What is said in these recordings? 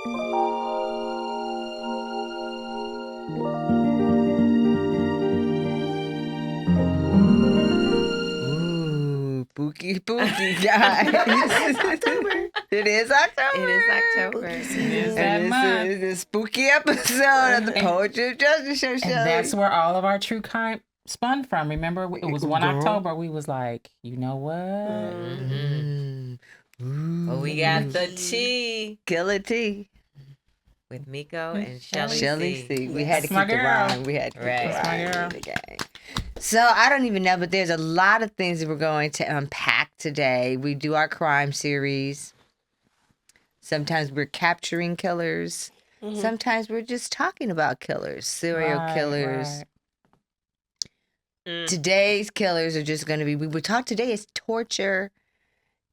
Ooh, spooky, guys. October. It is October. It is October. Spooky It season. is. And this is the spooky episode of the Poetry of Justice Show. And Shelley. that's where all of our true crime spun from. Remember, it was 1 Girl. October. We was like, you know what? Mhm. Ooh. Well, we got the tea Killer Tea. with Miko and Sheli-C. Shelley-C. We had to That's my keep the girl. rhyme. We had to keep Right. the That's my rhyme girl. in the game. So I don't even know, but there's a lot of things that we're going to unpack today. We do our crime series. Sometimes we're capturing killers. Mhm. Sometimes we're just talking about killers, serial Right, killers. right. Mm. Today's killers are just going to be, we would talk today is torture.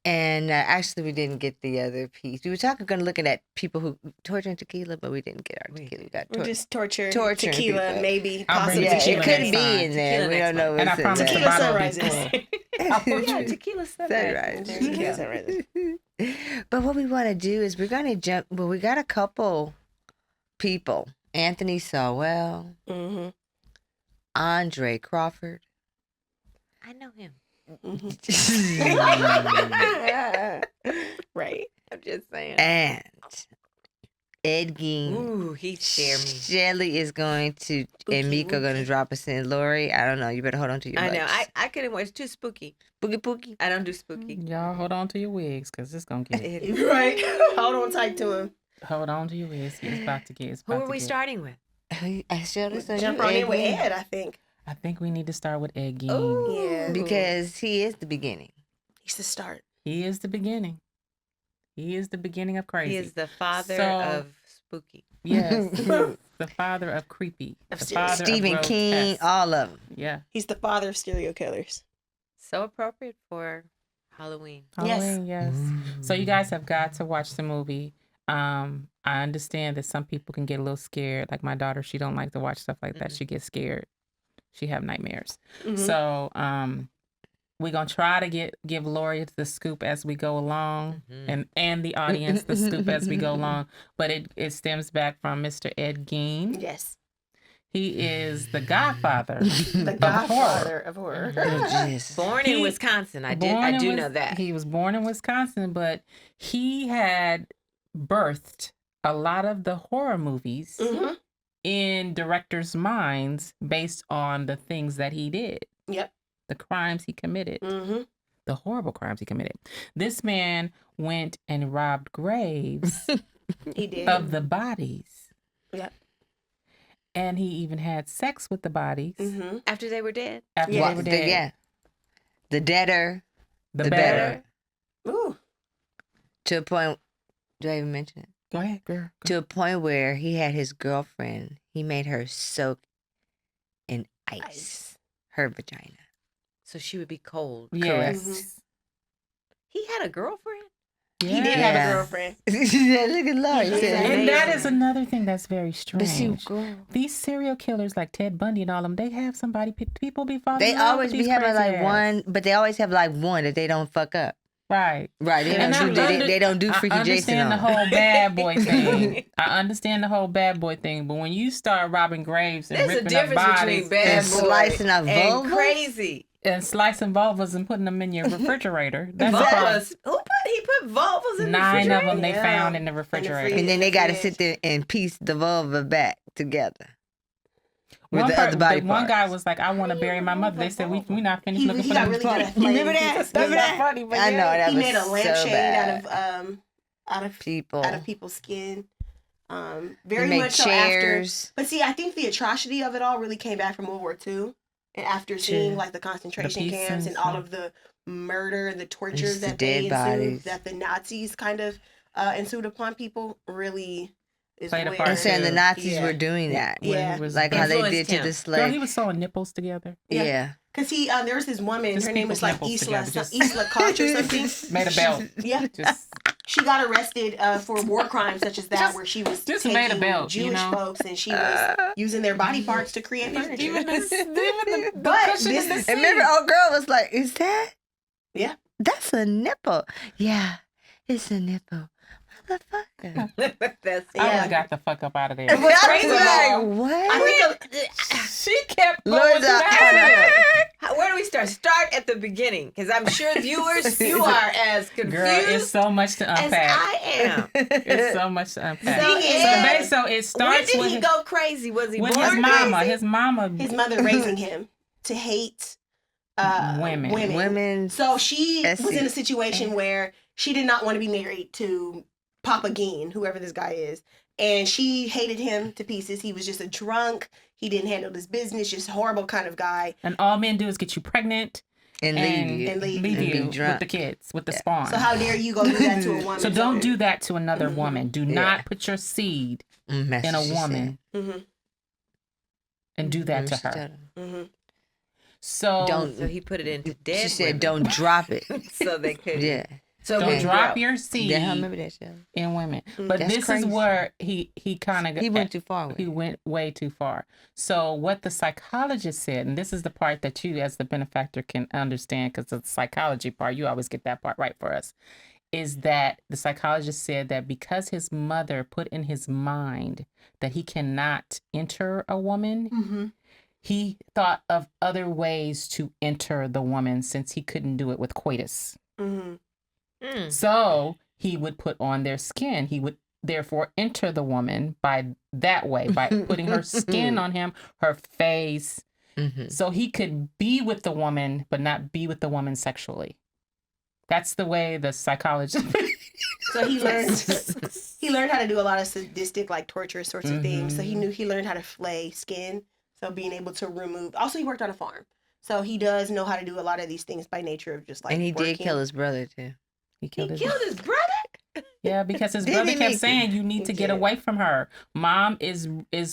And actually, we didn't get the other piece. We were going to looking at people who torturing tequila, but we didn't get our tequila. We got We're just torturing Torturing tequila, people. maybe, I'll bring possibly yeah, tequila it tequila. could next be time. in there. Tequila We next don't know month. And I what's in promise the there. Tequila bottle will be sunrises. full. Yeah, tequila Sunrise. Tequila sunrises. But what we want to do is we're going to jump. Well, we got a couple people: Anthony Sowell, Mm-hmm. Andre Crawford, I know him. Right. I'm just saying. and Ed Gein. Ooh, he scared me. Shelly is going to, Spooky, and Miko going to wooky. drop us in. Lori, I don't know. You better hold on to your I know. butts. I couldn't watch. It's too spooky. Boogie Poogie. I don't do spooky. Y'all hold on to your wigs, because it's going to get... It- Right. Hold on tight to him. Hold on to your wigs. It's about to get... It's Who about are to we get- starting with? Shelly, so Jump you on in with Gein. Ed, I think. I think we need to start with Ed Gein. Ooh. Yeah. Because he is the beginning. He's the start. He is the beginning. He is the beginning of crazy. He is the father So- of spooky. Yes. The father of creepy. Of The serious. father Stephen of King, grotesque. all of them. Yeah. He's the father of serial killers. So appropriate for Halloween. Yes. Halloween, yes. So you guys have got to watch the movie. I understand that some people can get a little scared. Like my daughter, she don't like to watch stuff like that. Mhm. She gets scared. She have nightmares. Mhm. So we're gonna try to give Lori the scoop as we go along, Mhm. and the audience the scoop as we go along. But it stems back from Mr. Ed Gein. Yes. He is the godfather. The godfather of horror. Oh, Jesus. Born in He- Wisconsin. I Born in do Wis- know that. He was born in Wisconsin, but he had birthed a lot of the horror movies Mm-hmm. in directors' minds based on the things that he did, Yep. the crimes he committed, Mm-hmm. the horrible crimes he committed. This man went and robbed graves He did. of the bodies. Yep. And he even had sex with the bodies Mm-hmm. After they were dead. after Yeah. they were dead. Yeah. The deader The the better. better. Ooh. to a point. Do I even mention it? Go ahead, girl. Go. To a point where he had his girlfriend. He made her soak in ice. Ice. Her vagina. So she would be cold. Yes. Mhm. He had a girlfriend? He did have Yeah. a girlfriend. Yeah, look at Lori. Yeah. said, And that Amazing. is another thing that's very But see, strange. girl, These serial killers like Ted Bundy and all them, they have somebody, people be falling they in love always with be these having crazy like ass. one, but they always have like one that they don't fuck up. Right. Right. They And don't do, I they don't do I Freaky Jason understand the on. whole bad boy thing. I understand the whole bad boy thing, but when you start robbing graves and There's a ripping up difference bodies between bad and boy slicing up and vulvas? crazy. and slicing vulvas and putting them in your refrigerator, that's the problem. Vulvas. He put vulvas in the 9 of refrigerator? them they Yeah. found in the refrigerator. And then they got to sit there and piece the vulva back together with One the part- other body the one guy parts. was like, "I want to bury my mother." They said, "We not finished He looking for got them." really good at You remember playing that? pieces. Remember That's that? not funny, but I know, yeah. that He was made a so lampshade bad. out of People. out of people's skin. They Very make much so chairs. after. But see, I think the atrocity of it all really came back from World War II, and after seeing like the concentration peace camps and and all stuff. of the murder and the tortures the that dead they bodies. ensued, that the Nazis kind of ensued upon people, really is Played a where- part And saying the too. Nazis Yeah. were doing that. When he Yeah. was- Like how they did Influenced to him. the Girl, slave. he was sewing nipples together. Yeah. Yeah. Because there was this woman, Just her name was people's like nipples Isla, together, just- Isla Koch or something. Made a belt. Yeah. Just She got arrested for war crimes such as that, where she was just taking made a belt, you Jewish know? folks and she was using their body parts to create furniture. even the But cushion this in the is- And seat. remember, old girl was like, "Is that? Yeah. That's a nipple. Yeah, it's a nipple. Motherfucker. That's I Yeah. would got the fuck up out of there. And what's I crazy was about What? I think She kept going Lord, through the I- house. Where do we start? Start at the beginning, because I'm sure viewers, you are as confused Girl, it's so much to as unpack. I am. It's so much to unpack. So, Ed, So it When starts did with he go crazy? Was he with born his mama. crazy? His mama. his mother raising him to hate Women. Women. So she That's was in a it. situation where she did not want to be married to Papa Geen, whoever this guy is. And she hated him to pieces. He was just a drunk. He didn't handle his business, just horrible kind of guy. And all men do is get you pregnant And leave you. and leave leave and be you with drunk. the kids, with the spawn. So how dare you go do that to a woman? So don't do that to another Mhm. woman. Do not put your seed That's in a what she woman Mm-hmm, and do that to said. her. mm-hmm. So Don't. So he put it into dead She said, women, "Don't drop it." so they couldn't. Yeah. So don't we drop grow. your seed Yeah, I remember that show. in women. But That's this crazy. is where he kind of He went too far with He it. went way too far. So what the psychologist said, and this is the part that you as the benefactor can understand, because the psychology part, you always get that part right for us, is that the psychologist said that because his mother put in his mind that he cannot enter a woman, Mm-hmm. he thought of other ways to enter the woman since he couldn't do it with coitus. Mm-hmm. So he would put on their skin. He would therefore enter the woman by that way, by putting her skin on him, her face. Mhm. So he could be with the woman, but not be with the woman sexually. That's the way the psychologist. So he learned how to do a lot of sadistic, like torture sorts of things. So Mhm. he learned how to flay skin. So being able to remove. Also, he worked on a farm. So he does know how to do a lot of these things by nature of just like. And he working. did kill his brother too. He He killed his. killed his brother. Yeah, because his Did brother he, kept Mika? saying, "You need to He get did. away from her. Mom is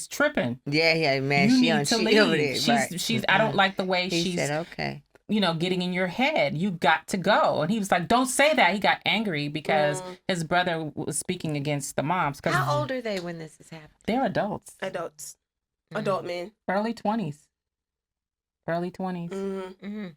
tripping. Yeah, yeah, man. You She need on to she leave. over there. Right. She's. I don't like the way He she's." said, "Okay." Getting in your head. You got to go. And he was like, don't say that. He got angry because his brother was speaking against the moms. Because How old are they when this is happening? they're adults. Adults, adult men. Early 20s. Early 20s. Mm-hmm.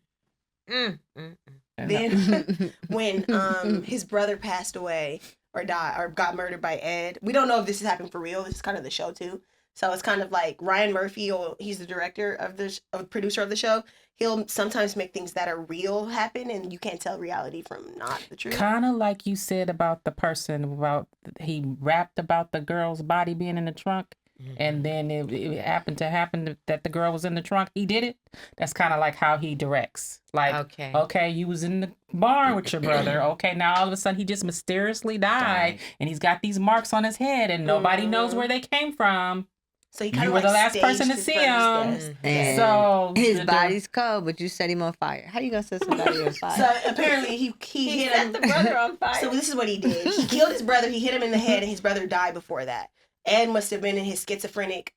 And Then when his brother passed away or died or got murdered by Ed, we don't know if this has happened for real. This is kind of the show too. So it's kind of like Ryan Murphy, or he's the director of producer of the show. He'll sometimes make things that are real happen, and you can't tell reality from not the truth. kind of like you said about the person, about he rapped about the girl's body being in the trunk. And then it happened to happen that the girl was in the trunk. He did it. That's kind of like how he directs. Like, okay, you was in the barn with your brother. Okay, now all of a sudden he just mysteriously died. And he's got these marks on his head and nobody knows where they came from. So he kind You of were like the last staged person to his see brother's him. death. And So his the- body's cold, but you set him on fire. How you gonna set somebody on fire? So apparently he hit him. set the brother on fire. So this is what he did. He killed his brother. He hit him in the head, and his brother died before that. Ed must have been in his schizophrenic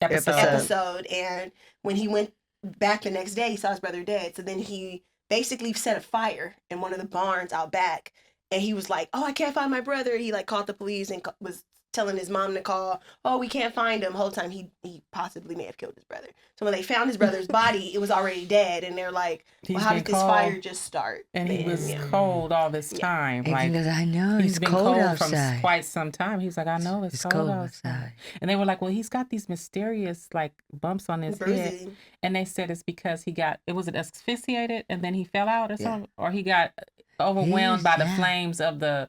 episode, and when he went back the next day, he saw his brother dead. So then he basically set a fire in one of the barns out back, and he was like, "Oh, I can't find my brother." He like called the police and was telling his mom to call. "Oh, we can't find him." The whole time he possibly may have killed his brother. So when they found his brother's body, it was already dead, and they're like, "Well, how did this fire just start?" And he was yeah. cold all this time. And Like, he goes, I know he's it's been cold cold outside. from quite some time. He was like, I know it's cold outside. And they were like, well, he's got these mysterious like bumps on his head. Bruising. And they said it's because was it asphyxiated and then he fell out or something? Or he got overwhelmed by the flames of the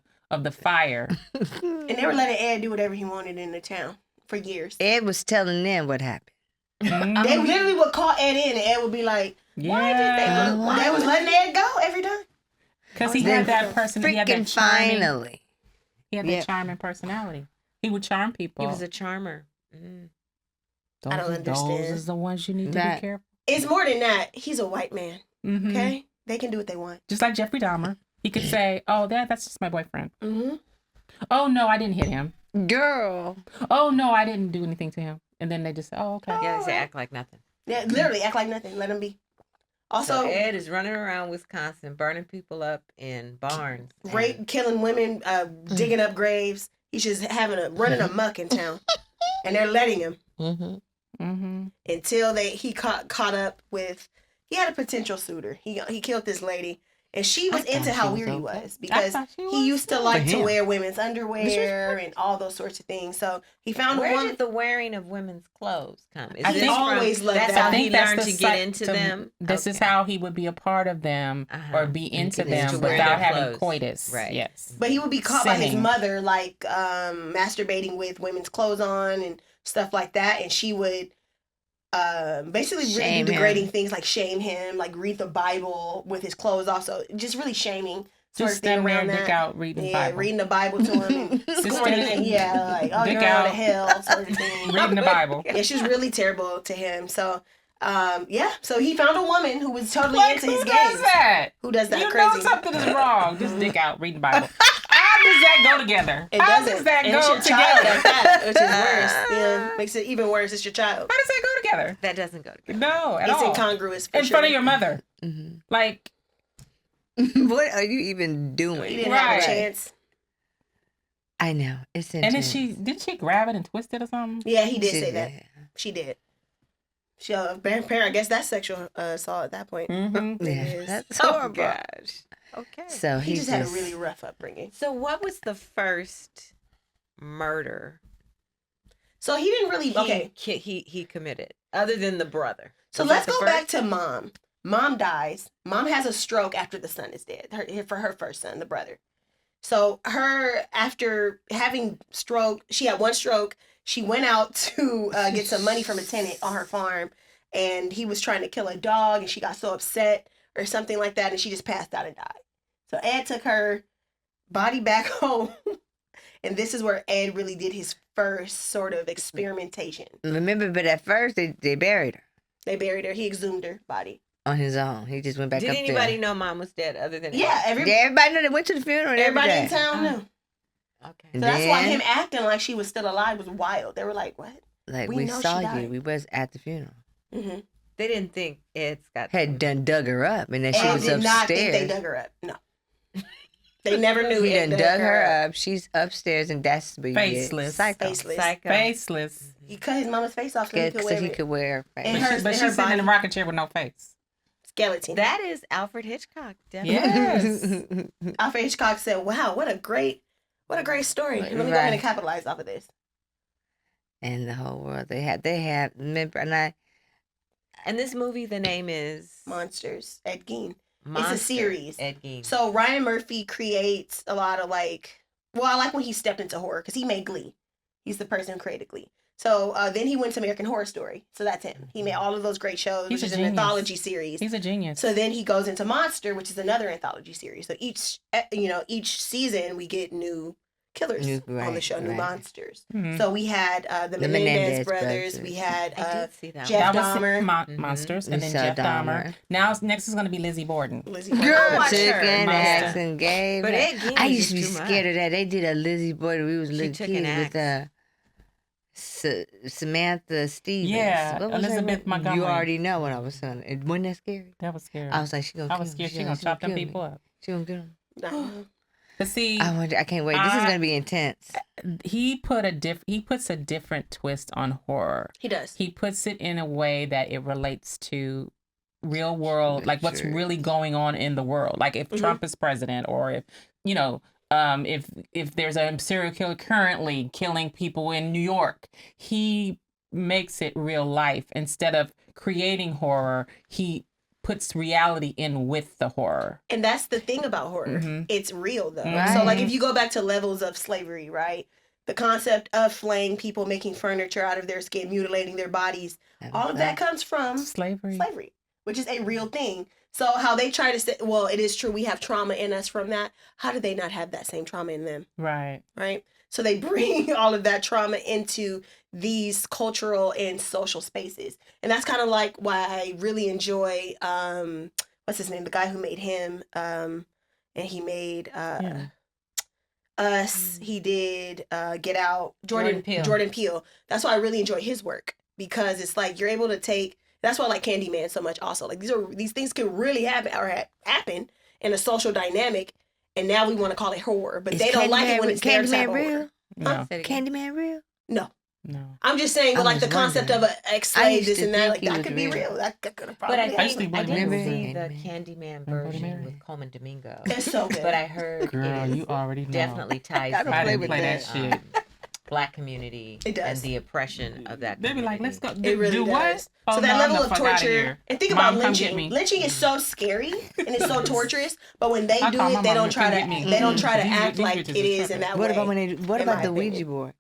fire. And they were letting Ed do whatever he wanted in the town for years. Ed was telling them what happened. They literally would call Ed in, and Ed would be like, Yeah. they was letting Ed go every time. Because he had that person. He had that Freaking charming, finally. he had that charming personality. He would charm people. He was a charmer. those, I don't understand. Those is the ones you need to That- be careful. It's more than that. He's a white man, Mhm. okay? They can do what they want. Just like Jeffrey Dahmer. He could say, oh, that's just my boyfriend. Mm-hmm. Oh, no, I didn't hit him. Girl. Oh, no, I didn't do anything to him. And then they just say, oh, okay. Yeah, they say act like nothing. Yeah, literally act like nothing. Let him be. Also, So Ed is running around Wisconsin, burning people up in barns. rape, killing women, digging up graves. He's just running amok in town, and they're letting him until he caught up with. He had a potential suitor. He killed this lady, And she was into thought how she was weird he okay. was because thought she he used to like For to him. wear women's underwear and all those sorts of things. So he found Where one. did the wearing of women's clothes come? Is I this think- always loved that's that. how I he think that's learned the to get site into to- them? This is Okay. how he would be a part of them Uh-huh. or be into Get into them wear without their having clothes. coitus. Right. Yes. But he would be caught by his Sinning. mother, like masturbating with women's clothes on and stuff like that. And she would basically really Shame do degrading him. things, like shame him, like read the Bible with his clothes off. So just really shaming sort Just of thing stand there around and dick that. out reading the Yeah, Bible. reading the Bible to him and Just scorning stand- him. Yeah, like, oh, Dick you're going out. to hell sort of thing. Reading the Bible. Yeah, she was really terrible to him. So, so he found a woman who was totally Like, into who his does games. that? Who does that You crazy? know something is wrong. Just dick out, reading the Bible. How does that go together? It How doesn't. does that And it's go your child together? at that, which is worse. Yeah, makes it even worse. It's your child. How does that go together? That doesn't go together. No, at It's all. incongruous for In sure. front of your mother. Mhm. Like, What are you even He doing? didn't have Right. a chance. I know it's and then intense. did she grab it and twist it or something? Yeah, he did She say that. did. She did. She, apparently, I guess that's sexual assault at that point. Mm-hmm. Yeah, is. that's Oh horrible. gosh. Okay. So He he just had a really rough upbringing. So what was the first murder So he didn't really. Okay. he committed other than the brother? So Was let's that the go first? back to mom. Mom dies. Mom has a stroke after the son is dead. For her first son, the brother. So after having stroke, she had one stroke. She went out to get some money from a tenant on her farm, and he was trying to kill a dog, and she got so upset or something like that, and she just passed out and died. So Ed took her body back home, and this is where Ed really did his first sort of experimentation. Remember, but at first they buried her They buried her. He exhumed her body. on his own. He just went back Did up anybody there. know mom was dead other than Yeah, Ed? Yeah, everybody know they went to the funeral. And everybody in everything. town knew. Okay. And So that's why then, him acting like she was still alive was wild. They were like, "What?" like we we know she saw you. died. We was at the funeral. Mm-hmm. They didn't think Ed's got Had done dug her up, and then she Ed was did upstairs. not think they dug her up. No, they never knew. He Ed done dug her up. She's upstairs, and that's where you Faceless. get psycho. Faceless. Psycho. Faceless. He cut his mama's face off so he Good, could so wear he it. could wear. And face. her- But in she's her sitting in a body. rocking chair with no face. Skeleton. That is Alfred Hitchcock. Definitely. Yes. Alfred Hitchcock said, "Wow, what a great story. Let me go ahead and capitalize off of this." And the whole world they had. Remember, and And this movie, the name is Monsters. Ed Gein. Monster, series. Ed Gein. So Ryan Murphy creates a lot of I like when he stepped into horror because he made Glee. He's the person who created Glee. So then he went to American Horror Story. So that's him. He made all of those great shows, He's which a is an genius. anthology series. He's a genius. So then he goes into Monster, which is another anthology series. So each season we get new killers on the show, new right. monsters. Mhm. So we had the The Menendez Menendez brothers. brothers. We had I did see that. Jeff that was Dahmer. Mhm. Monsters, and then Lisa Jeff Dahmer. Dahmer. Now next is going to be Lizzie Borden. Lizzie Girl, Borden. watch took her. an Monster. axe and gave. But her- Ed Gein I was used to be just too scared of that. They did a Lizzie Borden. We was She little took an kids with axe. Samantha Stevens. Yeah, What was her Elizabeth name? Montgomery. You already know what I was saying. And wasn't that scary? That was scary. I was like, she gonna. I was kill me. scared she gonna chop them kill me. people up. She gonna kill them. No. But see, I can't wait. This is gonna be intense. he puts a different twist on horror. He does. He puts it in a way that it relates to real world, like what's Sure. really going on in the world. Like if Trump is president, or if if there's a serial killer currently killing people in New York, he makes it real life instead of creating horror. He puts reality in with the horror. And that's the thing about horror. Mhm. It's real though. Right. So like if you go back to levels of slavery, right? The concept of flaying people, making furniture out of their skin, mutilating their bodies, all of that comes from Slavery. slavery, which is a real thing. So how they try to say, well, it is true, we have trauma in us from that. How do they not have that same trauma in them, Right. right? So they bring all of that trauma into these cultural and social spaces. And that's kind of like why I really enjoy, what's his name? The guy who made him, and he made Yeah. Us. He did Get Out. Jordan Peele. That's why I really enjoy his work, because it's like you're able to take. That's why I like Candyman so much. Also, like these things can really happen in a social dynamic, and now we want to call it horror, but Is they don't like it when Candyman- it's their type Candyman of real? horror. No. Candyman real? No, No. I'm just saying, with I like the was concept wondering. of an ex-slave, used this to and that, think like he that was could be real. real. That could have But probably I happened. didn't Remember? see the Remember? Candyman Bloody version Mary. with Coleman Domingo. It's so good. But I heard Girl, it is you already know. definitely ties I don't in play with with the that shit. Black community It does. and the oppression of that They be community. like, let's go. It really do does. what? So Oh, that no, I'm level the of fuck outta torture, here. and think Mom, about come get lynching. me. Lynching is so scary and it's so torturous, but when they I do call my it, they mom don't to try come to get me. they don't try to These act like bitches it is is in that What way. about what in about my the opinion. Ouija board?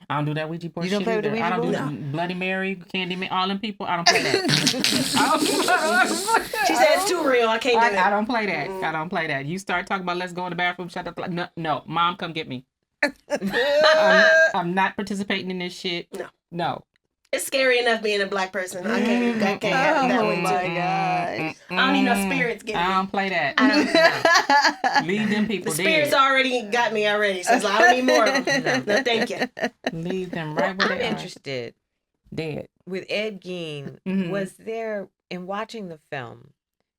I don't do that Ouija board You don't shit play with the either. Ouija I don't do board? the Bloody Mary, Candyman, all them people. I don't play that. She said it's too real. I can't do it. I don't play that. I don't play that. You start talking about let's go in the bathroom, shut up. No, no, Mom, come get me. I'm not participating in this shit. No. It's scary enough being a black person. I can't have it that way my too. gosh. I don't need no spirits getting I me. don't play that. I don't know. Leave them The people spirits dead. already got me already, so it's like, I don't need more of them. No, thank you. Leave them right where I'm they are. interested Dead. with Ed Gein. Mhm. Was there, in watching the film,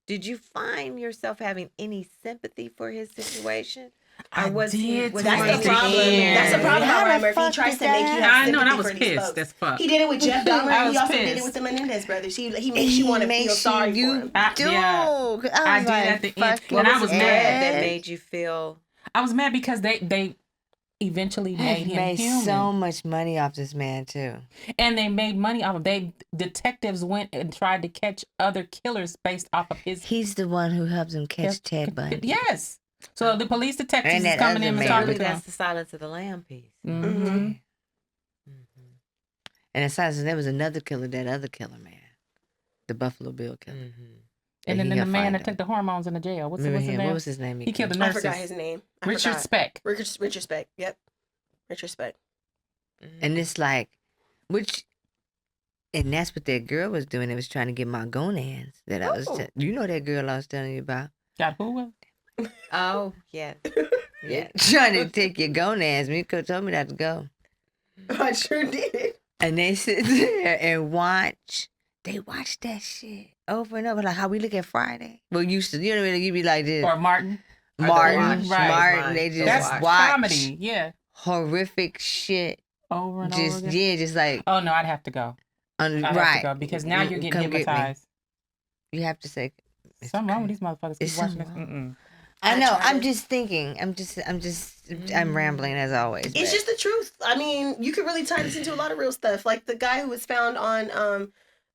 did you find yourself having any sympathy for his situation? I was did was That's towards the problem. end? That's the problem How about the Ryan Murphy. He fuck tries did to make you that have I know, sympathy and I was for these pissed folks. as fuck. He did it with Jeff Dahmer. I He was also did it pissed. with the Menendez brothers. He makes you want to feel sorry for him. I was I did like, at the end. fucking And I was Ed mad. that made you feel. I was mad because they eventually made him made human. so much money off this man too. And they made money off of detectives went and tried to catch other killers based off of his He's the one who helps him catch Ted Bundy. Yes. So the police detectives And is that coming other in and man. talking Really, to him. that's the Silence of the Lamb piece. Mm-hmm. And aside there was another killer, that other killer man, the Buffalo Bill killer. And then he the helped man find that him. took the hormones in the jail. What's Remember his him? name? What was his name? He killed the I nurses. forgot his name. Richard Speck. Richard Speck. Yep. Richard Speck. And it's like, and that's what that girl was doing. It was trying to get my gonads that I was. You know that girl I was telling you about. Got who with? Oh, yes. Yeah, trying to take your gonads. Miko told me not to go. I sure did. And they sit there and watch. They watch that shit over and over, like how we look at Friday. Well, used to, you know, you be like this. Or Martin. Martin. Right. They just That's watch comedy. Yeah. horrific shit. Over and Just over again. just like Oh no, I'd have to go. I'd have to right. go because now you're getting Come get me. hypnotized. You have to say. Something wrong with these motherfuckers. It's Keep watching this. something Mm-mm. I know. tried I'm it. just thinking. I'm rambling as always. It's just the truth. I mean, you could really tie this into a lot of real stuff. Like the guy who was found on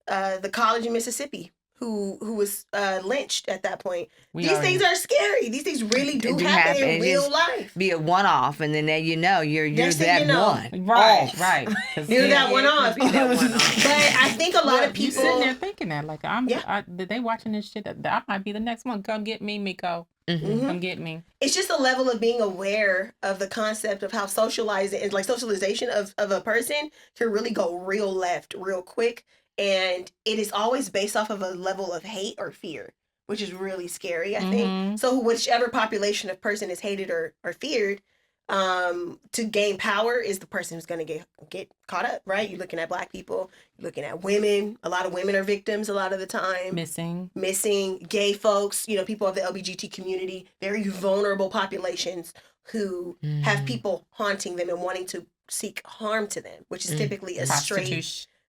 the college in Mississippi who was lynched at that point. These things are scary. These things really do happen in real life. Be a one-off, and then there you know you're Next thing that you know. one. Right, Off. right. You're that one off. Be that one off. But I think a lot of You people. sitting there thinking that, like, Yeah. they watching this shit. I might be the next one. Come get me, Miko. Mm-hmm. Come get me. It's just a level of being aware of the concept of how socialization of a person can really go real left real quick. And it is always based off of a level of hate or fear, which is really scary, I think. So whichever population of person is hated or feared, to gain power is the person who's going to get caught up, right? You're looking at black people, you're looking at women. A lot of women are victims a lot of the time. Missing, gay folks, people of the LGBT community, very vulnerable populations who have people haunting them and wanting to seek harm to them, which is typically a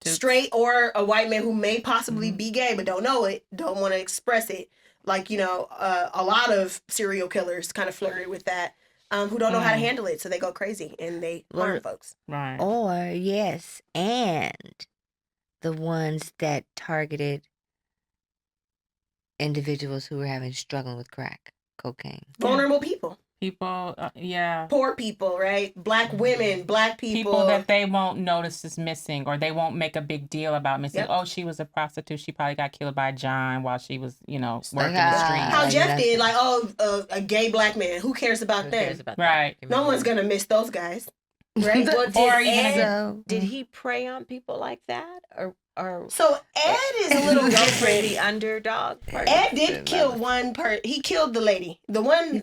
straight or a white man who may possibly be gay but don't know it, don't want to express it. Like, a lot of serial killers kind of flirted with that, who don't know how to handle it, so they go crazy and they harm folks. Right. Or yes, and the ones that targeted individuals who were struggling with crack cocaine. Vulnerable people. People, yeah. Poor people, right? Black women, black People that they won't notice is missing, or they won't make a big deal about missing. Yep. Oh, she was a prostitute. She probably got killed by John while she was, working the street. How Jeff did, a gay black man. Who cares about them? Right. No one's gonna miss those guys, right? Did he prey on people like that, or so Ed is a little different. The underdog part? Ed did kill one He killed the lady. The one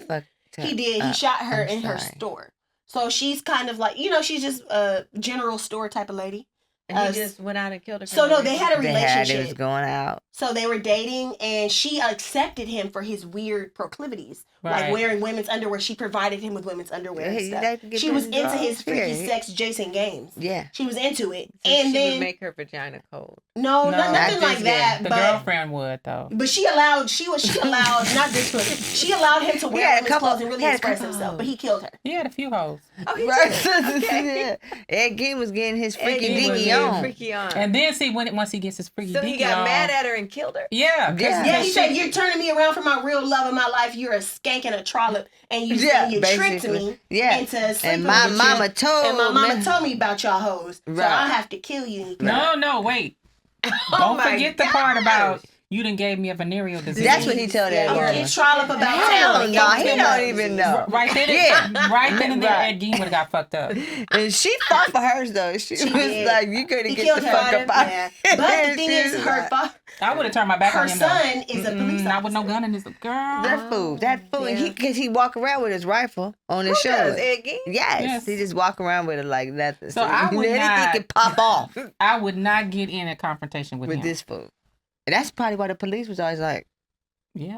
he did. He shot her in her store. So she's kind of like, she's just a general store type of lady. And he just went out and killed her. So no, they had a relationship. It was going out. So they were dating, and she accepted him for his weird proclivities, Right. like wearing women's underwear. She provided him with women's underwear and He stuff. liked to get She was busy. into his freaky Yeah. sex Jason games. Yeah. She was into it, So and she then would make her vagina cold. no, No. nothing Not like this that. The but girlfriend would though. But she allowed not this one. She allowed him to wear had a women's couple- clothes and really he had a express couple himself. But hoes. he killed her. He had a few hoes. Oh, he Right. did. Okay. Ed Gein was getting his freaky Ed Gein was dinky getting on. Freaky on. And then see once he gets his freaky so he dinky got on, mad at her and killed her. Yeah. 'cause Yeah. Yeah, he she- said, "You're turning me around for my real love of my life. You're a skank and a trollop, and you tricked basically. me Yeah. into sleeping And my with mama you. told And my mama me. told me about y'all hoes, so Right. I have to kill you." No, wait. Oh Don't my forget the part gosh. about you done gave me a venereal disease. That's what he told that Oh, woman. get trollop about Hell town. no, he don't even know. Right then, Yeah. right then and there, Right. Ed Gein would have got fucked up. And she fought for hers though. She was did. like, "You couldn't He get killed the her. fuck up out." Yeah. But the thing She is, was her like, I would have turned my back her on him. though. son is a police Not with no officer. gun in his girl. That fool, and Yeah. because he walk around with his rifle on his Who does? shoulder. Ed Gein? Yes, he just walk around with it like nothing. So I would anything not- can pop off I would not get in a confrontation with him. this fool. And that's probably why the police was always like, Yeah.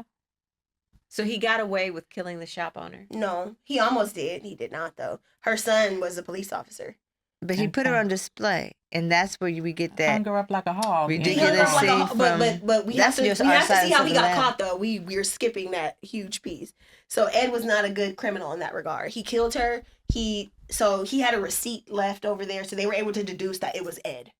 So he got away with killing the shop owner. No, he almost did. He did not, though. Her son was a police officer. but he put her on display, and that's where we get that. Hung her up like a hog. He Ridiculous. hung her up like scene a, from- but we that's have to just we our have to see silence how of he the got lambs. caught though. We're skipping that huge piece. So Ed was not a good criminal in that regard. He killed her. He had a receipt left over there, so they were able to deduce that it was Ed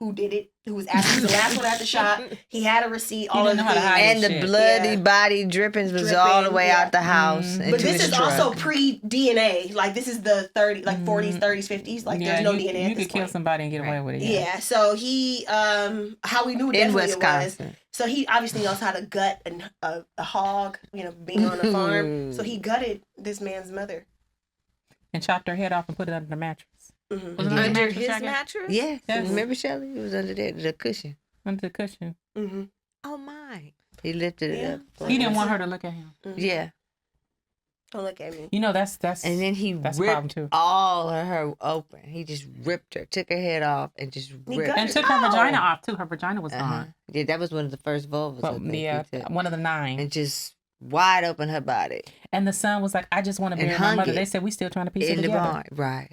who did it. Who was the last one at the shop. He had a receipt. All didn't of know the how to hide things. And the shit. bloody Yeah. body drippings was all the Dripping, way yeah. out the house. Mhm. Into But this his is truck. also pre DNA. Like this is the 40s, 30s, 50s. Like Yeah, there's no you, DNA. You at this could kill point. somebody and get away with it. Yeah. So he how we knew in definitely it was. Wisconsin. So he obviously knows how to gut a hog, being on a farm. So he gutted this man's mother. And chopped her head off and put it under the mattress. Mm-hmm. Was it under the Under mattress, his Jackie? mattress? Yes. Yes. Remember Shelley? It was under there, the cushion. Under the cushion. Mm-hmm. Oh my. He lifted it Yeah. up. for He her. didn't want her to look at him. Yeah. Don't look at me. You know, that's And then he that's a problem ripped too. all of her open. He just ripped her, took her head off, and just ripped got And her. took her Oh. vagina off too. Her vagina was Uh-huh. gone. Yeah, that was one of the first vulvas. I But think yeah, he took. one of the 9. And just wide open her body And the son was like, I just want to And bury my hung mother. it They said we still trying to piece it in the together. barn. Right.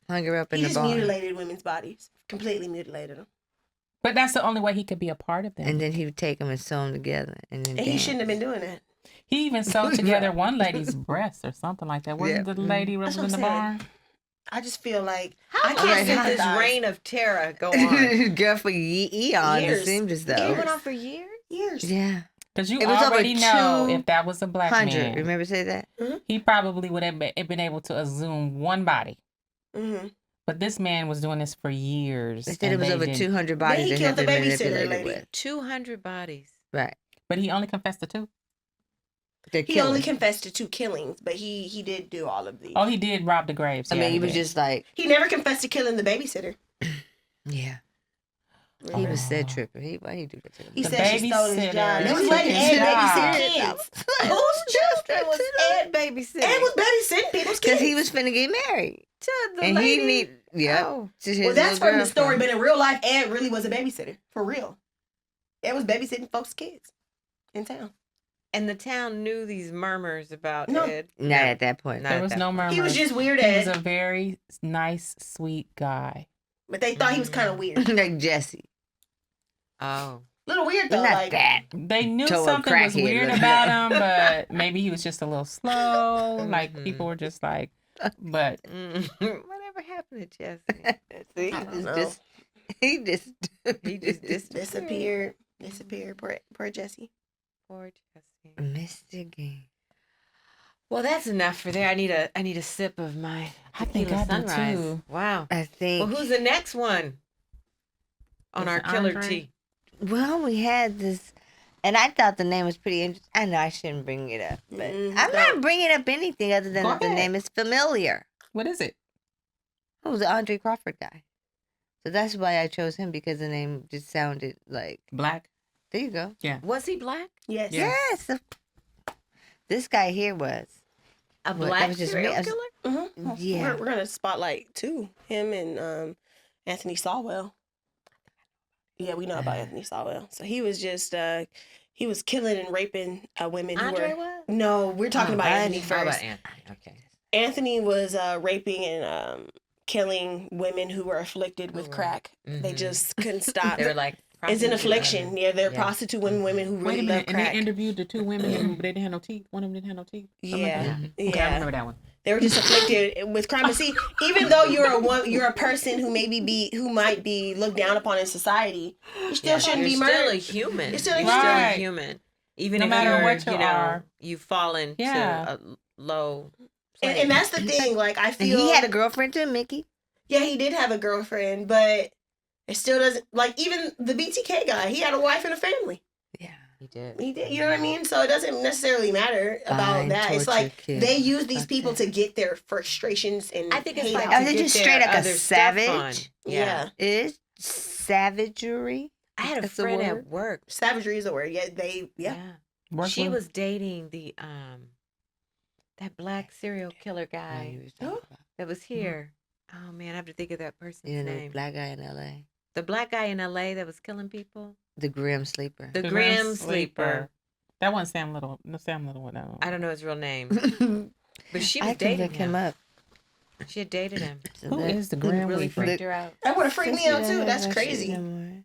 Hung her up in He the just barn. mutilated women's bodies. Completely mutilated them. But that's the only way he could be a part of them. And then he would take them and sew them together. And then And he dance. shouldn't have been doing that. He even sewed together one lady's breast or something like that. Wasn't Yeah. the lady that That's was in what the I'm saying. barn? I just feel like How I long can't did this sympathize. reign of terror go on? Girl, for eons, it Years. seemed as It though. went on for years? Years. Yeah. Because you It was over already know if that was a black 100. man, Remember say that? he probably would have been able to assume one body. Mm-hmm. But this man was doing this for years. They said it and was they over didn't- 200 Then bodies he that killed had the been babysitter manipulated lady. with. 200 bodies. Right. But he only confessed to 2. They're He killing. only confessed to 2 killings, but he did do all of these. Oh, he did rob the graves. I Yeah, mean, he was did. just like, He never confessed to killing the babysitter. yeah. He was said tripping. Why he do that to him? He The said she stole his babysitter job. They was took letting his Ed babysit job. kids. Whose children was Ed babysitting? Ed was babysitting people's kids. Because he was finna get married. to the And lady. he need, yeah. Oh. Well, that's from the story, but in real life, Ed really was a babysitter. For real. Ed was babysitting folks' kids in town. And the town knew these murmurs about No. Ed. Not at that point. Not There at was that no point. murmur. He was just weird He was Ed, a very nice, sweet guy. but they thought he was kind of weird. like Jesse. Oh. Little weird though. Not Like that. They knew Toe a something was crackhead weird look about like. him, but maybe he was just a little slow. Like people were just like, but Whatever happened to Jesse? See, I don't it's know. just, he just He just disappeared. disappeared. Poor Jesse. Poor Jesse. Mr. Game. Well, that's enough for there. I need a sip of my I think tequila I do sunrise. too. Wow. I think. Well, who's the next one on Is our it killer Andre? tea? Well, we had this, and I thought the name was pretty interesting. I know I shouldn't bring it up, but I'm don't. not bringing up anything other than Go that the ahead. name is familiar. What is it? Who was the Andre Crawford guy? So that's why I chose him, because the name just sounded like. Black. There you go. Was he black? Yes. Yeah. Yes. This guy here was. A Well, that black was just serial me. I was- killer? Mm-hmm. Yeah. We're gonna spotlight 2. Him and Anthony Sawwell. Yeah, we know about Anthony Sowell. So he was just he was killing and raping women who Andre were. was? No, we're talking about Anthony Oh, first. about Anthony. Okay. Anthony was raping and killing women who were afflicted with crack. They just couldn't stop. They were like, it's an affliction. women. Yeah, they're prostitute women who Wait really a love minute, and crack. they interviewed the two women who they didn't have no teeth. One of them didn't have no teeth. Something like Yeah, that? yeah. Okay, I remember that one. They were just afflicted with crime. But see, even though you're a person who might be looked down upon in society, you still shouldn't be murdered. You're still a human. You're still a You're human. still a Right. human. Even No if matter you're, what you are. you've fallen to Yeah. a low And that's the thing. Like, I And feel he had a girlfriend too, Mickey. Yeah, he did have a girlfriend, but it still doesn't, like, even the BTK guy, he had a wife and a family. Yeah. He did. He did, you know what I mean? So it doesn't necessarily matter about Fine, that. It's torture, like kill. they use these Fuck people that. to get their frustrations and I think it's hate like out. Are to they get just their straight like a other stuff on. savage? Yeah. Is savagery? I had a That's the friend at word? work. Savagery is a word. Yeah. She was dating the that black serial killer Oh, guy you was talking about. that was here. Oh man, I have to think of that person's You know, the name. black guy in L.A. The black guy in LA that was killing people. The Grim Sleeper. The Grim Sleeper. That wasn't Sam Little. No, Sam Little was that one. I don't know his real name, but she I was can dating look him up. She had dated him. So Who that- is the It Grim really Reaper? freaked her out. That would have freaked me out too. That's That shit crazy. no more.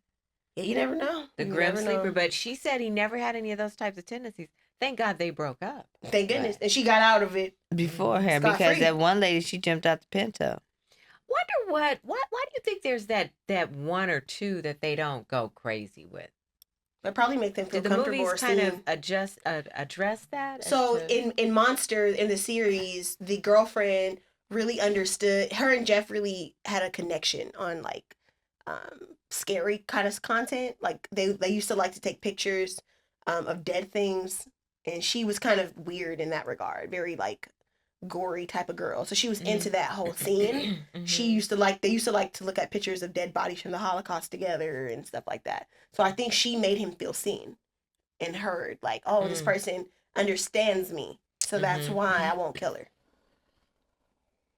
Yeah, you never know. The You Grim never know. Sleeper, but she said he never had any of those types of tendencies. Thank God they broke up. Thank goodness. And she got out of it. Before her, Scot-free. because that one lady, she jumped out the Pinto. Wonder why do you think there's that one or two that they don't go crazy with? That probably make them feel Did the comfortable movies or kind seen. of address that? as So to- in Monster, in the series, the girlfriend really understood. Her and Jeff really had a connection on like scary kind of content. Like they used to like to take pictures of dead things, and she was kind of weird in that regard. Very like gory type of girl. So she was into that whole scene. She used to like, they used to like to look at pictures of dead bodies from the Holocaust together and stuff like that. So I think she made him feel seen and heard, like, oh, this person understands me. So that's why I won't kill her.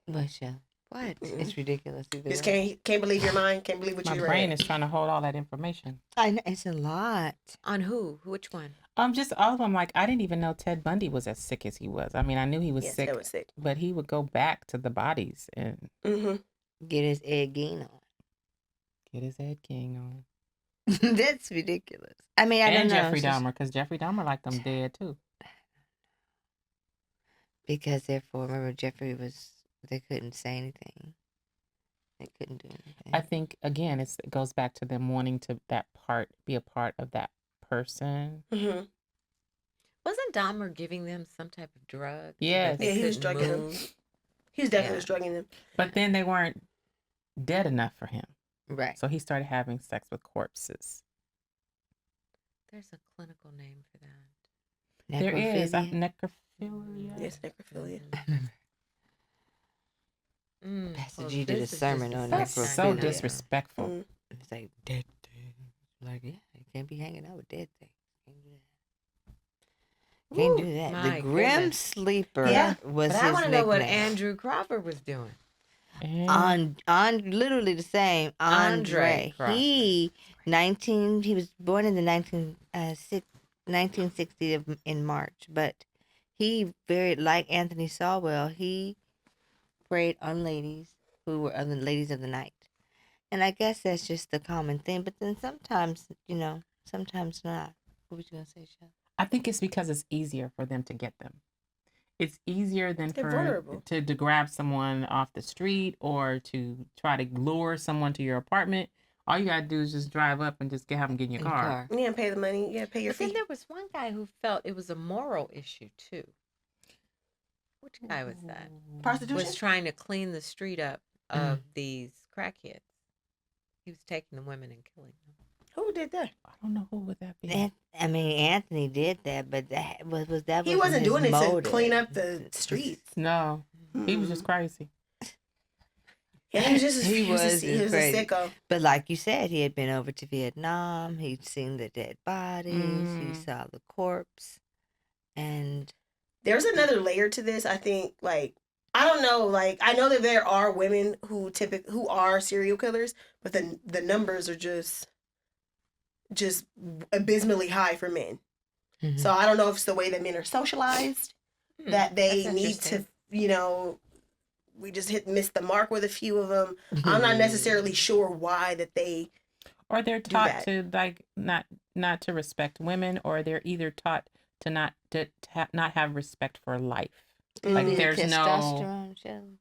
But yeah, what? It's ridiculous. Either Just way. can't believe your mind. Can't believe what My you brain read. is trying to hold all that information. I know, it's a lot. On who? Which one? Just all of them. Like, I didn't even know Ted Bundy was as sick as he was. I mean, I knew he was Yes, sick, that was sick. but he would go back to the bodies and Get his Ed Gein on. get his head king on. That's ridiculous. I mean, I And don't know. Jeffrey it's just Dahmer, because Jeffrey Dahmer liked them dead too. because therefore, remember, Jeffrey was. They couldn't say anything. They couldn't do anything. I think again, it goes back to them wanting to be a part of that person. Wasn't Dahmer giving them some type of drug? Yes. Yeah, he was couldn't drugging them. move? He was definitely Yeah. drugging them. But then they weren't dead enough for him, Right. so he started having sex with corpses. There's a clinical name for that. There is Necrophilia. necrophilia. Yes, necrophilia. Pastor Well, G did a this is sermon just on the That's second necrophilia. so time. disrespectful. Mm. It's like dead things. Like, yeah, you can't be hanging out with dead things. Can't do that. my The Grim goodness. Sleeper Yeah, was But his I want to know what nickname. Andrew Crawford was doing. And On literally the same Andre. Crawford. He was born in the 1960 in March, but he very like Anthony Sowell. He preyed on ladies who were other ladies of the night, and I guess that's just the common thing. But then sometimes, sometimes not. What was you gonna say, Shel? I think it's because it's easier for them to get them. It's easier than They're vulnerable. to grab someone off the street or to try to lure someone to your apartment. All you gotta do is just drive up and just have them get in your car. You gotta pay the money. You gotta pay your But then fee. there was one guy who felt it was a moral issue too. Which guy was that? Prostitution? Was trying to clean the street up of these crackheads. He was taking the women and killing them. Who did that? I don't know who would that be. Anthony did that, but that was that. He wasn't doing it to clean up the streets. No, he was just crazy. Yeah, he was just He was a crazy. sicko. But like you said, he had been over to Vietnam. He'd seen the dead bodies. He Mm. saw the corpse, and There's another layer to this. I think, like, I don't know, like, I know that there are women who are serial killers, but the numbers are just just abysmally high for men. Mhm. So I don't know if it's the way that men are socialized, that they That's need to, interesting. we just missed the mark with a few of them. I'm not necessarily sure why that they, Or they're do taught that. to like not to respect women, or they're either taught to not have respect for life. Like Be the there's no testosterone, Shelley?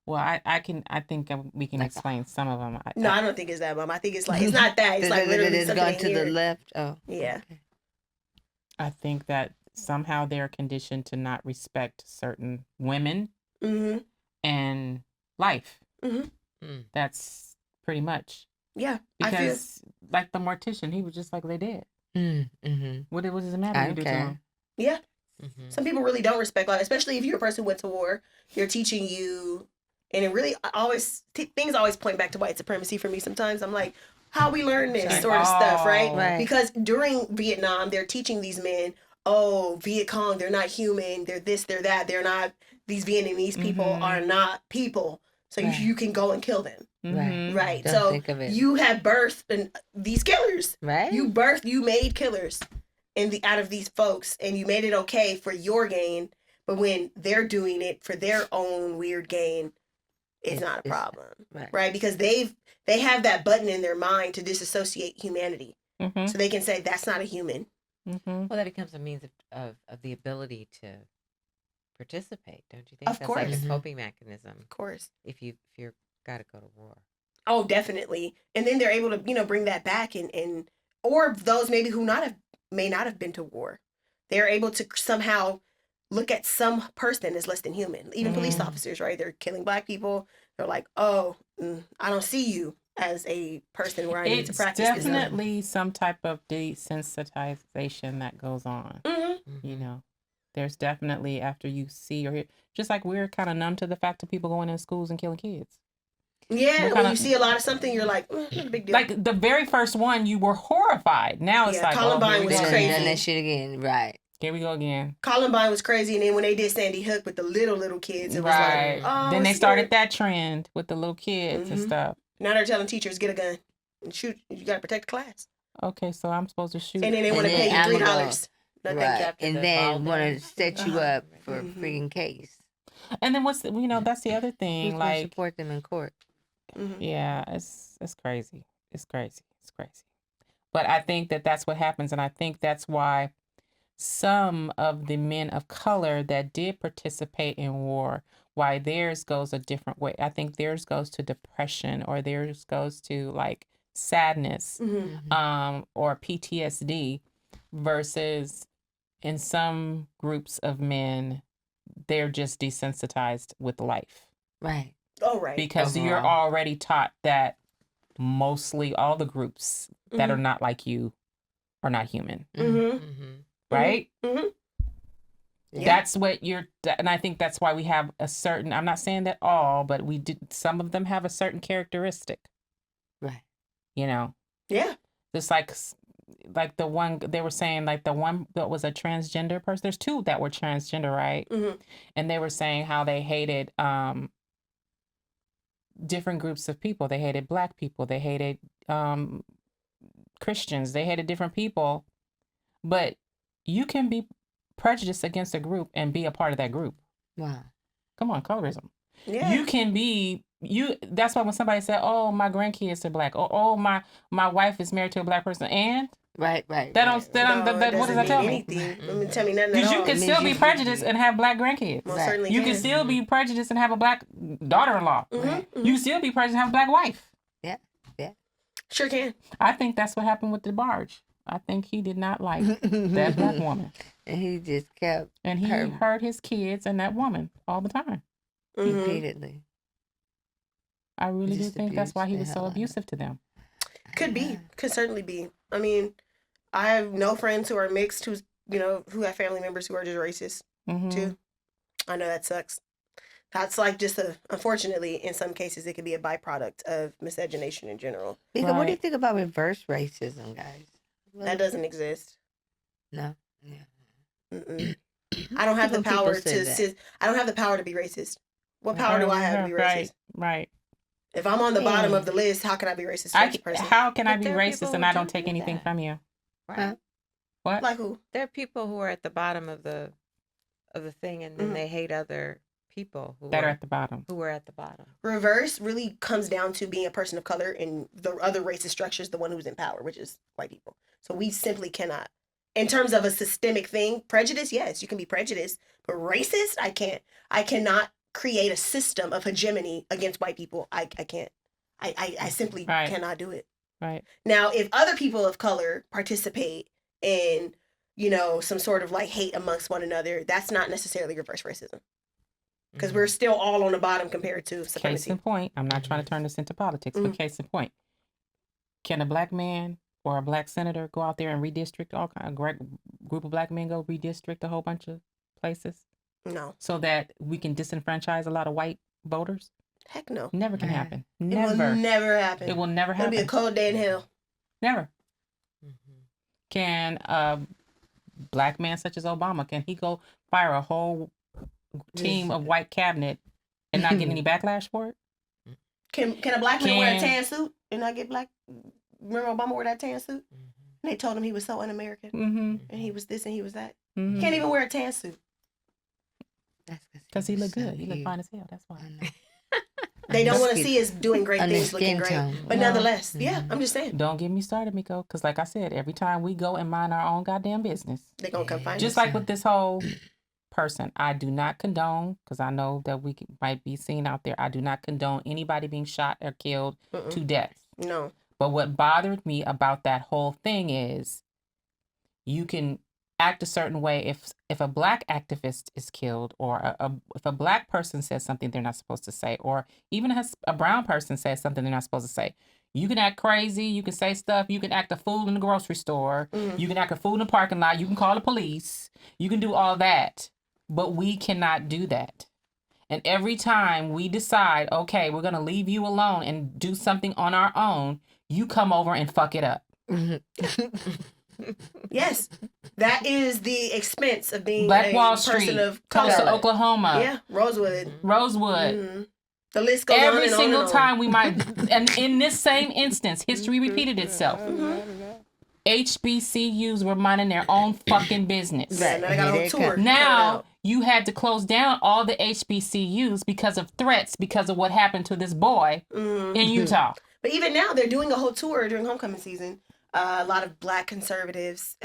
well, I think we can Like explain some of them. no, I don't think it's that, Mom. I think it's like, it's not that. It's like literally it's something gone in to here. the left. Oh, Yeah. okay. I think that somehow they're conditioned to not respect certain women Mm-hmm. and life. Mm-hmm. That's pretty much. Yeah. I feel. Because like the mortician, he was just like they did. Mm-hmm. What does it matter? I You do don't to care. him? Yeah. Mhm. Some people really don't respect life, especially if you're a person who went to war. You're teaching you, and it really things always point back to white supremacy for me. Sometimes I'm like, how we learn this Sorry. sort of stuff, right? Right. Because during Vietnam, they're teaching these men, oh, Viet Cong, they're not human. They're this, they're that. They're not. These Vietnamese people Mhm. are not people. So Right. you can go and kill them, Right. right? Don't So think of it. you have birthed these killers. Right. You made killers out of these folks, and you made it okay for your gain. But when they're doing it for their own weird gain, it's not a problem, right? Because they have that button in their mind to disassociate humanity, Mm-hmm. so they can say that's not a human. Mm-hmm. Well, that becomes a means of the ability to participate, don't you think? Of That's like course. a coping mechanism. Of course. If you're got to go to war. Oh, definitely. And then they're able to bring that back, and or those maybe who may not have been to war, they're able to somehow look at some person as less than human. Even police officers, right? They're killing Black people. They're like, oh, I don't see you as a person where I need to practice It's definitely some type of desensitization that goes on. Mm-hmm. You know, there's definitely, after you see or hear, just like we're kind of numb to the fact of people going in schools and killing kids. Yeah, when you see a lot of something, you're like, not a big deal. Like the very first one, you were horrified. Now it's like, Columbine was crazy. Done that shit again, right? Here we go again. Columbine was crazy, and then when they did Sandy Hook with the little kids, it was right. like, oh, then they started that trend with the little kids and stuff. Now they're telling teachers, get a gun and shoot. You got to protect the class. Okay, so I'm supposed to shoot. And then they want to pay you $3. Right. And then want to set you up for a freaking case. And then that's the other thing. Who's like support them in court. Yeah, it's crazy. It's crazy. But I think that's what happens, and I think that's why some of the men of color that did participate in war, why theirs goes a different way. I think theirs goes to depression, or theirs goes to like sadness, or PTSD, versus in some groups of men, they're just desensitized with life. Right. Oh, right. Because you're already taught that mostly all the groups that are not like you are not human. Right? Yeah. That's what and I think that's why we have a certain, I'm not saying that all, but some of them have a certain characteristic. Right. Yeah. Just like the one, they were saying, like the one that was a transgender person, there's two that were transgender, right? And they were saying how they hated different groups of people. They hated Black people. They hated Christians. They hated different people. But you can be prejudiced against a group and be a part of that group. Wow. Come on, colorism. Yeah. You can be that's why when somebody said, "Oh, my grandkids are Black," or "Oh, my wife is married to a Black person," and right. What does that tell me? Doesn't tell me nothing. Because you can still be prejudiced and have Black grandkids. Most certainly you can still be prejudiced and have a Black daughter-in-law. You can still be prejudiced and have a Black wife. Yeah. Sure can. I think that's what happened with DeBarge. I think he did not like that Black woman. And he just kept... And he hurt his kids and that woman all the time. Repeatedly. I really do think that's why he was so abusive to them. Could be. Could certainly be. I mean, I have no friends who are mixed who have family members who are just racist, too. I know that sucks. That's like just unfortunately, in some cases, it could be a byproduct of miscegenation in general. Miko, what do you think about reverse racism, guys? That doesn't exist. No. Yeah. I don't have the power I don't have the power to be racist. What power do I have to be racist? Right. If I'm on the bottom of the list, how can I be racist to this person? How can I But be there are people racist who and I don't do take do anything that. from you? Right. Huh? What? Like who? There are people who are at the bottom of the thing, and then they hate other people That are at the bottom. who are at the bottom. Reverse really comes down to being a person of color, and the other racist structure is the one who's in power, which is white people. So we simply cannot. In terms of a systemic thing, prejudice, yes, you can be prejudiced, but racist, I can't. I cannot create a system of hegemony against white people. I can't. I simply cannot do it. Right. Now, if other people of color participate in, some sort of like hate amongst one another, that's not necessarily reverse racism. Because we're still all on the bottom compared to supremacy. Case in point, I'm not trying to turn this into politics, but case in point, can a black man or a black senator go out there and redistrict a group of black men go redistrict a whole bunch of places? No. So that we can disenfranchise a lot of white voters? Heck no. Never can happen. Never. It will never happen. It will never happen. It'll be a cold day in hell. Never. Can a black man such as Obama, can he go fire a whole team of white cabinet and not get any backlash for it? Can a black man wear a tan suit and not get black? Remember Obama wore that tan suit? And they told him he was so un-American. And he was this and he was that. He can't even wear a tan suit. That's because he looked good. He looked fine as hell. That's why. They don't want to see us doing great On things, their looking skin great. tone. But nonetheless, yeah, I'm just saying. Don't get me started, Miko, because like I said, every time we go and mind our own goddamn business, they're going to come find us. just like with this whole person, I do not condone, because I know that might be seen out there, I do not condone anybody being shot or killed to death. No. But what bothered me about that whole thing is you can act a certain way if a black activist is killed, or if a black person says something they're not supposed to say, or even a brown person says something they're not supposed to say. You can act crazy, you can say stuff, you can act a fool in the grocery store, you can act a fool in the parking lot, you can call the police, you can do all that, but we cannot do that. And every time we decide, okay, we're going to leave you alone and do something on our own, you come over and fuck it up. Yes, that is the expense of being Black a Wall person Street, of color. Tulsa, Oklahoma. Yeah, Rosewood. The list goes on Every and single on and time we might, and in this same instance, history repeated itself. HBCUs were minding their own fucking business. Right. Now they got a whole tour. Now you had to close down all the HBCUs because of threats, because of what happened to this boy in Utah. But even now, they're doing a whole tour during homecoming season. A lot of black conservatives,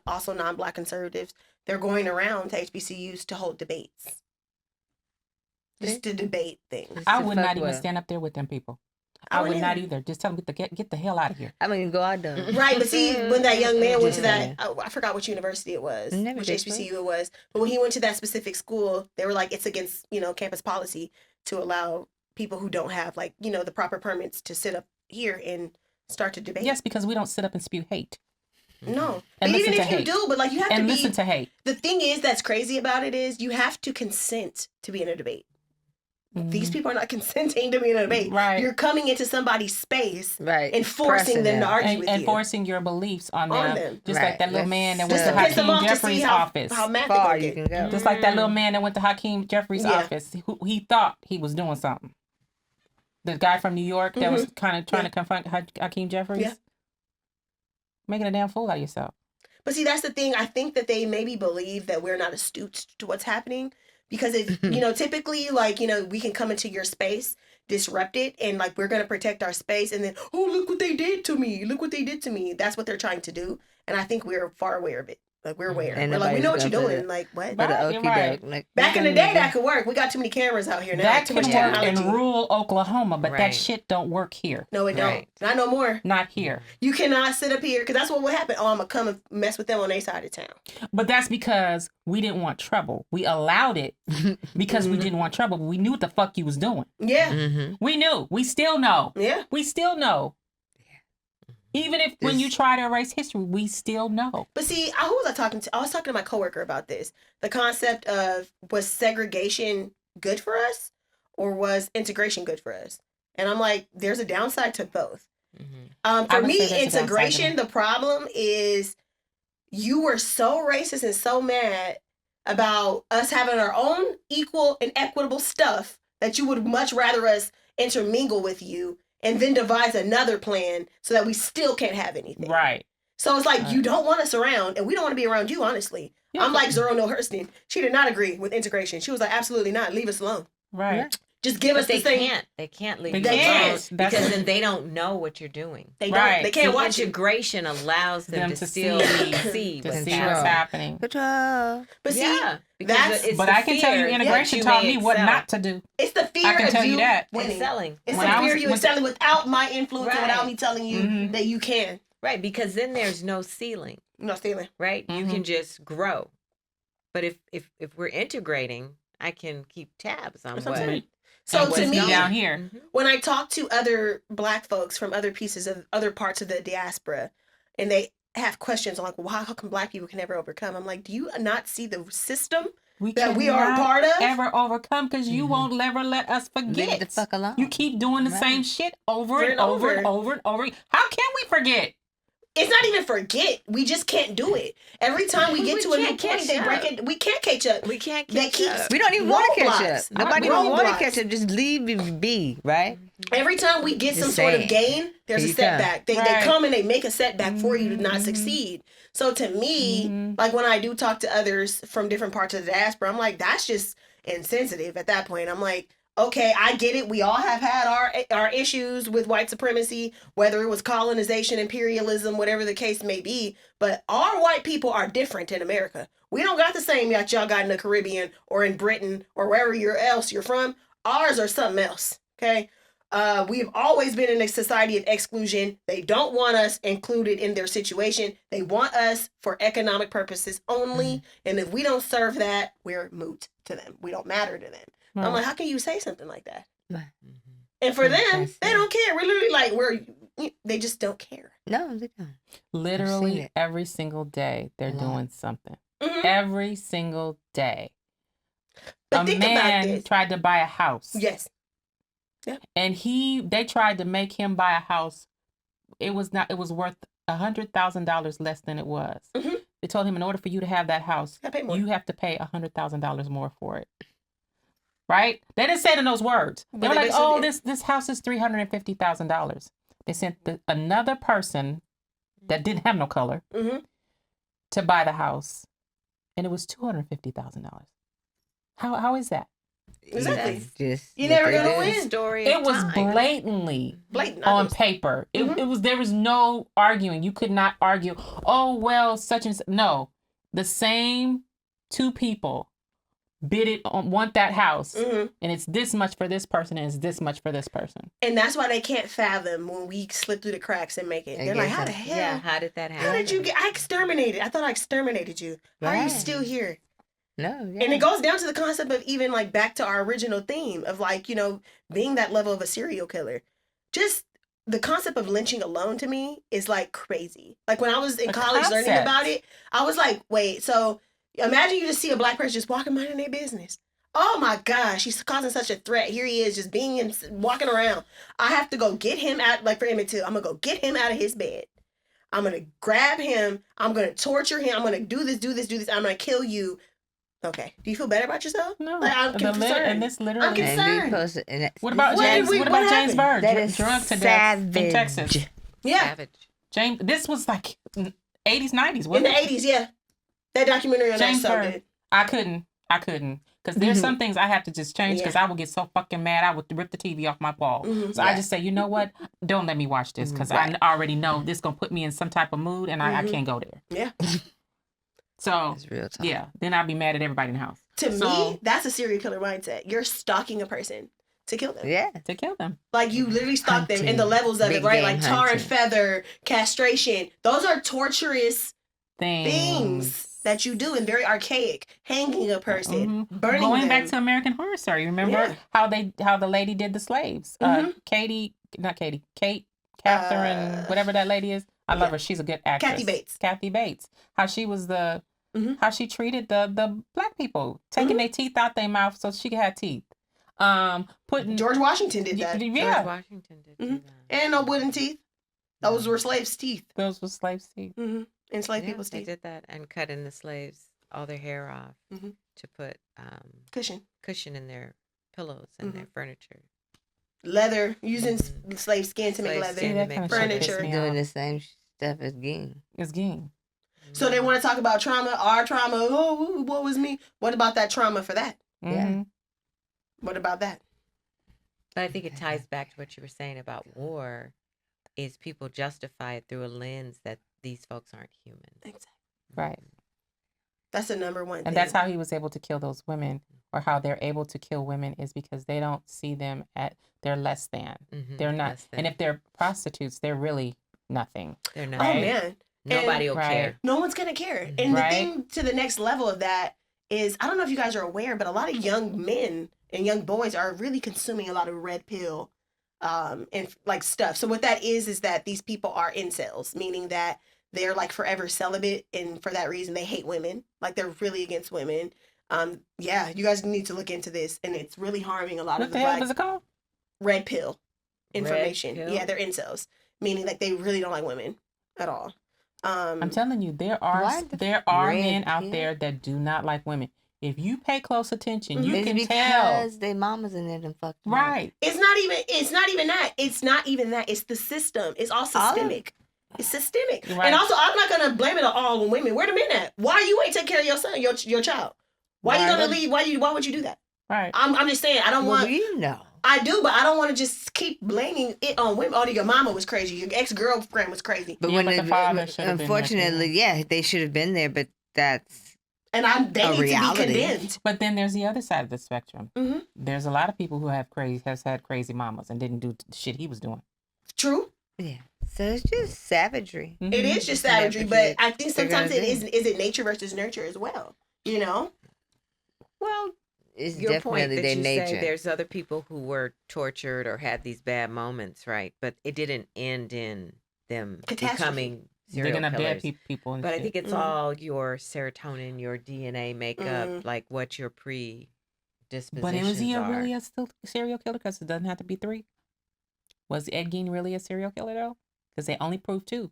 also non-black conservatives, they're going around to HBCUs to hold debates. Just to debate things. I would not even stand up there with them people. I would not either. either. Just tell them get the hell out of here. I mean, go out there. Right, but see, when that young man went to that, I forgot which university it was, Never which did, HBCU it was, but when he went to that specific school, they were like, it's against, campus policy to allow people who don't have, like, the proper permits to sit up here and start to debate. Yes, because we don't sit up and spew hate. No. And But even listen if to you hate. do, but like you have And to listen to hate. The thing is that's crazy about it is you have to consent to be in a debate. These people are not consenting to be in a debate. Right. You're coming into somebody's space Right. and forcing them to argue with and you. forcing your beliefs on them. Just Right. like that little man that Just went to to piss them Hakeem off to see Jeffries' office. how mad Far they you can can get. go. Just like that little man that went to Hakeem Jeffries' Yeah. office. He thought he was doing something. The guy from New York that was kind of trying to confront Hakeem Jeffries. Yeah. Making a damn fool out of yourself. But see, that's the thing. I think that they maybe believe that we're not astute to what's happening. Because if, typically, like, we can come into your space, disrupt it, and, like, we're going to protect our space. And then, oh, look what they did to me. Look what they did to me. That's what they're trying to do. And I think we're far aware of it. Like, we're aware. And We're like, we know what you're nobody's doing. Like, what? But Right, right. like, Back in the day, that could work. We got too many cameras out here now. That too can much work technology. in rural Oklahoma, but that Right. shit don't work here. No, it don't. Right. Not no more. Not here. You cannot sit up here, because that's what would happen. Oh, I'm going to come and mess with them on their side of town. But that's because we didn't want trouble. We allowed it because we didn't want trouble. But we knew what the fuck you was doing. Yeah. We knew. We still know. Yeah. We still know. Even if when you try to erase history, we still know. But see, who was I talking to? I was talking to my coworker about this. The concept of, was segregation good for us or was integration good for us? And I'm like, there's a downside to both. I For would me, say there's a downside to integration, that. the problem is you were so racist and so mad about us having our own equal and equitable stuff that you would much rather us intermingle with you and then devise another plan so that we still can't have anything. Right. So it's like, you don't want us around, and we don't want to be around you, honestly. Yeah, I'm like Zoro Neale Hurston. She did not agree with integration. She was like, absolutely not. Leave us alone. Right. Yeah. Just give us the same. They can't leave They you can't. alone That's because what- then they don't know what you're doing. They Right. don't. They can't The watch it. integration allows them to still see to what's see Control. what's happening. happening. Control. But see, Yeah, because that's- it's But the I can tell you, fear integration that taught may me what excel. not to do. it's the fear I can of tell you that. winning. Excelling. It's When the I fear was- of you when- excelling without my influence and without Right. me telling you Mhm. that you can. Right, because then there's no ceiling, I'm not stealing. right? You Mhm. can just grow. But if we're integrating, I can keep tabs on That's what I'm what. saying. So and to what's me, down here, Mhm. when I talk to other Black folks from other pieces of other parts of the diaspora, and they have questions like, "Well, how come Black people can never overcome?" I'm like, "Do you not see the system that we are a cannot part of?" ever overcome because you won't ever let us Leave forget. it the fuck alone. You keep doing the Right. same shit over Over and and over over. and over and over. How can we forget? It's not even forget. We just can't do it. Every time we get We to a new can't point, catch they break up. it. We can't catch up. We can't They catch keep- up. We don't even want to catch Roadblocks. up. Nobody even want to Roadblocks. catch up. Just leave it be, right? Every time we get Just some sort of saying. gain, there's Here a you come. setback. They Right. come and they make a setback for you to not Mhm. succeed. So to me, like when I do talk to others from different parts of the diaspora, I'm like, that's just insensitive at that point. I'm like, okay, I get it. We all have had our issues with white supremacy, whether it was colonization, imperialism, whatever the case may be. But our white people are different in America. We don't got the same that y'all got in the Caribbean or in Britain or wherever else you're from. Ours are something else. Okay. We've always been in a society of exclusion. They don't want us included in their situation. They want us for economic purposes only. And if we don't serve that, we're moot to them. We don't matter to them. I'm like, how can you say something like that? Right. And for Yeah, them, that's they it. don't care. We're literally like, they just don't care. No, they don't. Literally it. every single day, they're A lot. doing something. Mhm. Every single day. But A think about man this. tried to buy a house. Yes. And they tried to make him buy a house. It was worth $100,000 less than it was. Mhm. They told him in order for you to have that house, I pay more. you have to pay $100,000 more for it. Right? They didn't say it in those words. They But were they like, basically "Oh, did. this house is $350,000." They sent another person that didn't have no color Mhm. to buy the house, and it was $250,000. How is that? Exactly. That's just You're what never they gonna do. win. Story It of was time. blatantly Blatant. on paper. There was no arguing. You could not argue. Oh well, such and no. The same two people want that house, Mhm. and it's this much for this person, and it's this much for this person. And that's why they can't fathom when we slip through the cracks and make it. I They're like, guess how the so. hell? Yeah, how did that happen? How did you get? I exterminated. I thought I exterminated you. How are you Right. still here? No, yeah. And it goes down to the concept of even like back to our original theme of like, being that level of a serial killer. Just the concept of lynching alone to me is like crazy. Like when I was in The college learning concept. about it, I was like, wait, so imagine you just see a Black person just walking minding their business. Oh my gosh, he's causing such a threat. Here he is just walking around. I have to go get him out, like for Emmett Till, I'm going to go get him out of his bed. I'm going to grab him. I'm going to torture him. I'm going to do this. I'm going to kill you. Okay. Do you feel better about yourself? No, Like, I'm concerned. and this literally. I'm concerned. And be posted. And that's, What about What James? did we- What what about James happened? Byrd? That is Drunk to death in savage. Texas. Yeah. Savage. James. This was like 80s, 90s. In Wasn't the it? 80s, yeah. That documentary on that James so Byrd. good. I couldn't. Because there's some things I have to just change because I will get so fucking mad. I would rip the TV off my wall. Mhm. So I just say, you know what? Don't let me watch this because Right. I already know this going to put me in some type of mood and I can't go there. Yeah. So, It's real talk. yeah, then I'll be mad at everybody in the house. To So- me, that's a serial killer mindset. You're stalking a person to kill them. Yeah. To kill them. Like you literally stalk them in the Hunting. levels of it, Big right? game Like tar and hunting. feather, castration. Those are torturous things Things. that you do and very archaic. Hanging a person, Mhm. burning Going them. back to American Horror Story, remember Yeah. how the lady did the slaves? Mhm. Kate, Catherine, whatever that lady is. I love yeah. her. She's a good actress. Kathy Bates. How she was how she treated the black people, taking their teeth out their mouth so she could have teeth. Putting George Washington did that. Yeah, George Washington did do Mhm. that. And no wooden teeth. Those were slaves' teeth. those were slaves' teeth. Mm-hmm. Enslaved Yeah, people's they teeth. did that and cutting the slaves all their hair off Mhm. to put Cushion. cushion in their pillows and their furniture. leather, using slave skin to make Slave leather, skin to make furniture. Doing the same stuff as Ging. It's Ging. So they want to talk about trauma, our trauma. Oh, what was me? What about that trauma for that? Mm-hmm. What about that? But I think it ties back to what you were saying about war. Is people justify it through a lens that these folks aren't human. Exactly. Right. That's the number one thing. And that's how he was able to kill those women, or how they're able to kill women, is because they don't see them they're less than. Mm-hmm. They're not. And if they're prostitutes, they're really nothing. They're not. Oh, man. Nobody will care. No one's going to care. And the thing to the next level of that is, I don't know if you guys are aware, but a lot of young men and young boys are really consuming a lot of red pill and like stuff. So what that is that these people are incels, meaning that they're like forever celibate, and for that reason they hate women. Like they're really against women. Yeah, you guys need to look into this, and it's really harming a lot of the What the hell is it called? Red pill information. Red pill? Yeah, they're incels, meaning like they really don't like women at all. I'm telling you, there are men out there that do not like women. If you pay close attention, you can tell. Because they mamas in there done fucked them Right. It's not even that. It's the system. It's all systemic. It's systemic. Right. And also, I'm not gonna blame it all on women. Where the men at? Why you ain't take care of your son, your child? Why you gonna leave? Why would you do that? Right. I'm just saying, I don't want. You know. I do, but I don't want to just keep blaming it on women. Oh, your mama was crazy. Your ex-girlfriend was crazy. But Yeah, when but the father should have been there, unfortunately, yeah, they should have been there, but that's And they need reality. to be condemned. But then there's the other side of the spectrum. Mm-hmm. There's a lot of people who has had crazy mamas and didn't do the shit he was doing. True. yeah. So it's just savagery. Mm-hmm. It is just savagery, but I think sometimes it is it nature versus nurture as well. You know? Well, It's your point definitely that their you nature. say there's other people who were tortured or had these bad moments, right? But it didn't end in them Catastrophe. becoming They're serial gonna killers. dead people and But I shit. think it's all your serotonin, your DNA makeup, like what your predispositions But was he are. really a serial killer? Because it doesn't have to be 3. Was Ed Gein really a serial killer though? Because they only proved 2.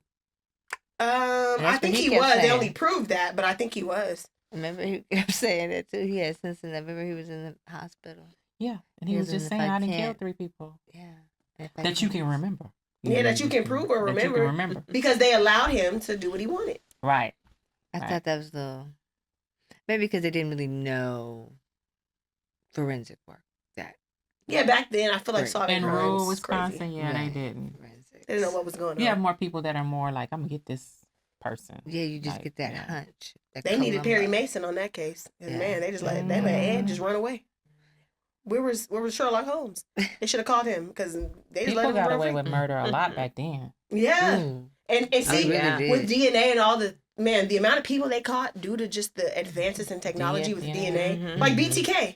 I think what he he kept was. They saying. only proved that, but I think he was. Remember, he kept saying that too. He had since then. I remember he was in the hospital. Yeah, and he He was was in just the saying, fight "I didn't kill camp. 3 people Yeah. If I that you can remember." Yeah, that you can prove or That you can remember. remember. Because they allowed him to do what he wanted. Right. I Right. thought that was maybe because they didn't really know forensic work. Yeah, back then I feel like Right. solving In crimes rural was Wisconsin, crazy. yeah, Right. they didn't. Forensics. They didn't know what was going on. You have more people that are more like, "I'm gonna get this person." Yeah, you just Like, get that yeah. hunch. that They needed Columbo. Perry Mason on that case. And Yeah. man, they let Ed just run away. Where was Sherlock Holmes? They should have called him because they just let People him got run away free. with murder a lot back then. Yeah, Ooh, and I see really did. with DNA and all the the amount of people they caught due to just the advances in technology with DNA, Mhm. like BTK.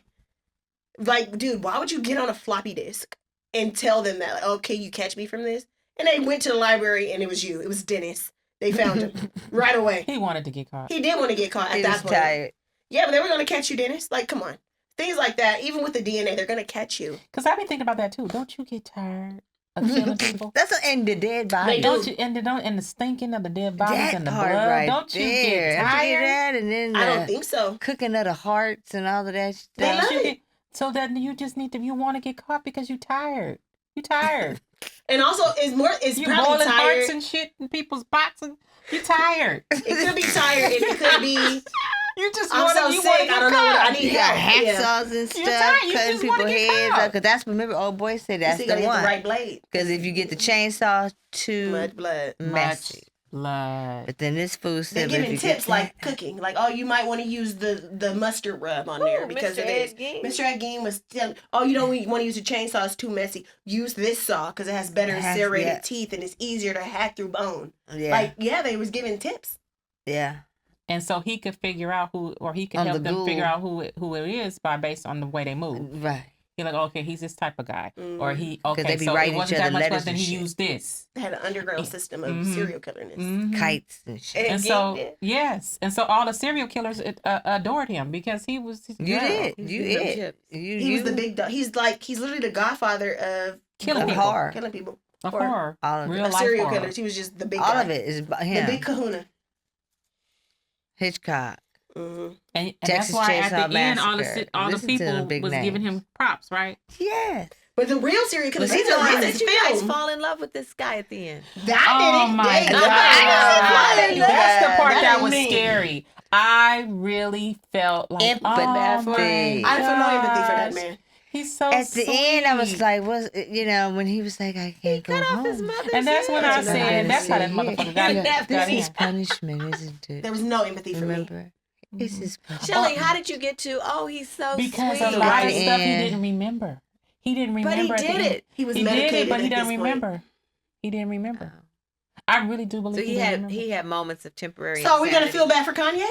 Like, dude, why would you get on a floppy disk and tell them that, like, okay, you catch me from this? And they went to the library and it was you. It was Dennis. They found him right away. He wanted to get caught. He did want to get caught at He that was point. tired. Yeah, but they were going to catch you, Dennis. Like, come on. Things like that, even with the DNA, they're going to catch you. Because I've been thinking about that too. Don't you get tired of killing people? And the dead body. They Don't do. you and the stinking of the dead bodies That and the part blood? right Don't you there. get After you tired? that, and then I don't think so. cooking of the hearts and all of that stuff. They love it. So that you just need to, you want to get caught because you tired. You tired. And also, it's You probably boiling tired. hearts and shit in people's pots and you tired. It could be tired, and it could be. You just I'm want so to, you sick. want to get I don't know what caught. I need. You got help. Yeah. hacksaws and You're stuff, tired. You cutting just wanna people's get heads caught. up. Because that's, remember, old boy said You that's see, the gotta get one. the right blade. Because if you get the chainsaw, too Much blood. messy. Blood. But then this food They're said, if giving you tips get like that- cooking. Like, oh, you might want to use the mustard rub on there because Mr. of this. Ed Gein. Mr. Ed Gein was telling, oh, you don't want to use a chainsaw. It's too messy. Use this saw because it has better It has- serrated yeah. teeth and it's easier to hack through bone. Yeah. Like, yeah, they was giving tips. yeah. And so he could figure out who, or he could On help the them ghoul. figure out who it is based on the way they move. Right. He's like, okay, he's this type of guy. Or he, okay, they be so it writing each wasn't that other much letters blood, then and he shit. used this. They had an underground system of serial killerness. Mhm. Kites and shit. And And Gein so, did. yes. And so all the serial killers adored him because he was... You did. You He's it. chips. He was the big dog. He's literally the godfather of Killing Of people. horror. Killing people. Of Or- horror. All of it. Real Of life serial horror. killers. He was just the big All guy. of it is about The him. big kahuna. Hitchcock. Mm-hmm. And Texas that's why at Chainsaw the end, all Massacre. the Listen to the people big was giving names. him props, right? Yes. But the real serial killers, Was he these are the one real Did you guys film. fall in love with this guy at the end? That Oh didn't. my they- God. I didn't That's the part that didn't was mean. scary. I really felt like Empathy. oh my I didn't feel no empathy for that gosh. man. He's so At the end, I was sweet. like, when he was like, I can't go Cut off home. his mother's And that's when I head. said, that's how that Yeah. motherfucker got Yeah, got this is in. punishment, isn't it? There was no empathy for me. Remember? This is punishment. Shelly, how did you get to? Oh, he's so Because sweet. a lot of Right. stuff he Yeah. didn't remember. He didn't But remember. he at the did end. it. He was He did medicated it, but he at didn't this point. remember. He didn't remember. I really do believe So he didn't had remember. he had moments of temporary. So are we gonna insanity. feel bad for Kanye?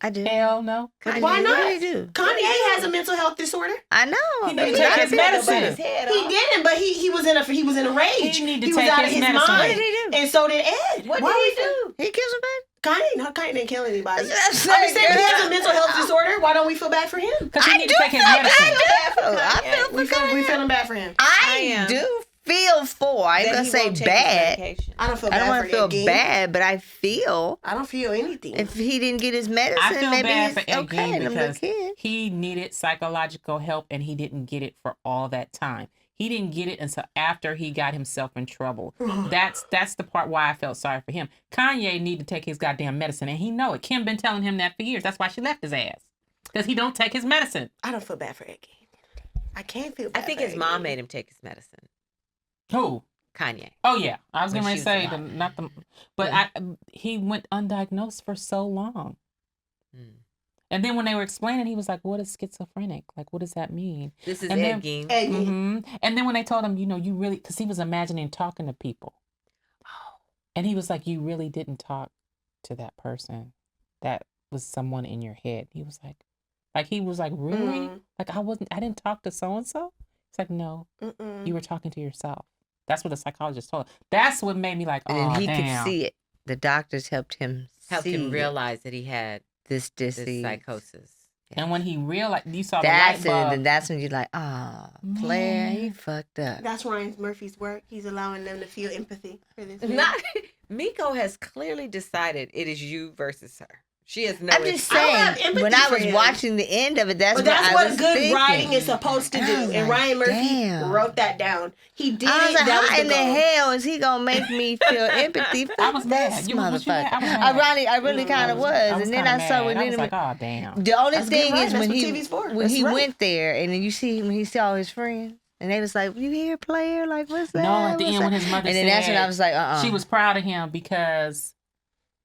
I do. Hell no. Why What not? did he do? Kanye has a mental health disorder. I know. He but didn't a take lot his of people- medicine. He didn't, but he was in a rage. He need to was take out his of his medicine. mind. What did he do? And so did Ed. What Why did we he do? He killed somebody? Kanye didn't kill anybody. I'm That's just saying he has a girl. mental health disorder. Why don't we feel bad for him? Because he need to take his medicine. I feel We feeling bad for him. I am. do feel for. I ain't That gonna he say won't take his bad. medication. I don't feel I bad don't want for to feel Ed Gein. bad, but I feel I don't feel anything. if he didn't get his medicine, I feel maybe bad he's for Ed okay. Gein Them little because kids. he needed psychological help and he didn't get it for all that time. He didn't get it until after he got himself in trouble. That's the part why I felt sorry for him. Kanye need to take his goddamn medicine, and he know it. Kim been telling him that for years. That's why she left his ass, because he don't take his medicine. I don't feel bad for Ed Gein. I can't feel bad I think for his Ed mom Gein. made him take his medicine. Who? Kanye. Oh yeah, I was When gonna she was say alive. not the, but he went undiagnosed for so long. Mm. And then when they were explaining, he was like, "What is schizophrenic? Like, what does that mean?" This is And Ed then- Gein. Ed Gein. And then when they told him, you really, because he was imagining talking to people, and he was like, "You really didn't talk to that person. That was someone in your head." He was he was like, "Really? Mhm. Like I didn't talk to so and so." It's like, "No, you were talking to yourself." That's what the psychologist told him. That's what made me like, oh, And then he damn. could see it. The doctors helped him Helped see him realize that he had this this disease. psychosis. And when he realized, you saw That's the it. light And bulb. that's when you're like, oh, player, he Man. fucked up. That's Ryan Murphy's work. He's allowing them to feel empathy for this. man. Not Miko has clearly decided it is you versus her. She has no. I'm just I don't have saying, empathy when I for was him. watching the end of it, that's But what that's I what was good thinking. writing is supposed to And do. I was And like, Ryan Murphy damn. wrote that down. He did I was it. like, That was how the in the goal. hell is he gonna make me feel empathy for I was mad. this Was you mad? motherfucker? I was mad. I really kind of was. And then kinda I saw mad. when I was then like, oh damn. the only That's good thing writing. is That's when what he TV's for. when That's he right. went there and then you see when he saw his friends and they was like, "You here, player? Like what's that?" No, at the What's end when that?" his mother and said, then that's when I was like, she was proud of him because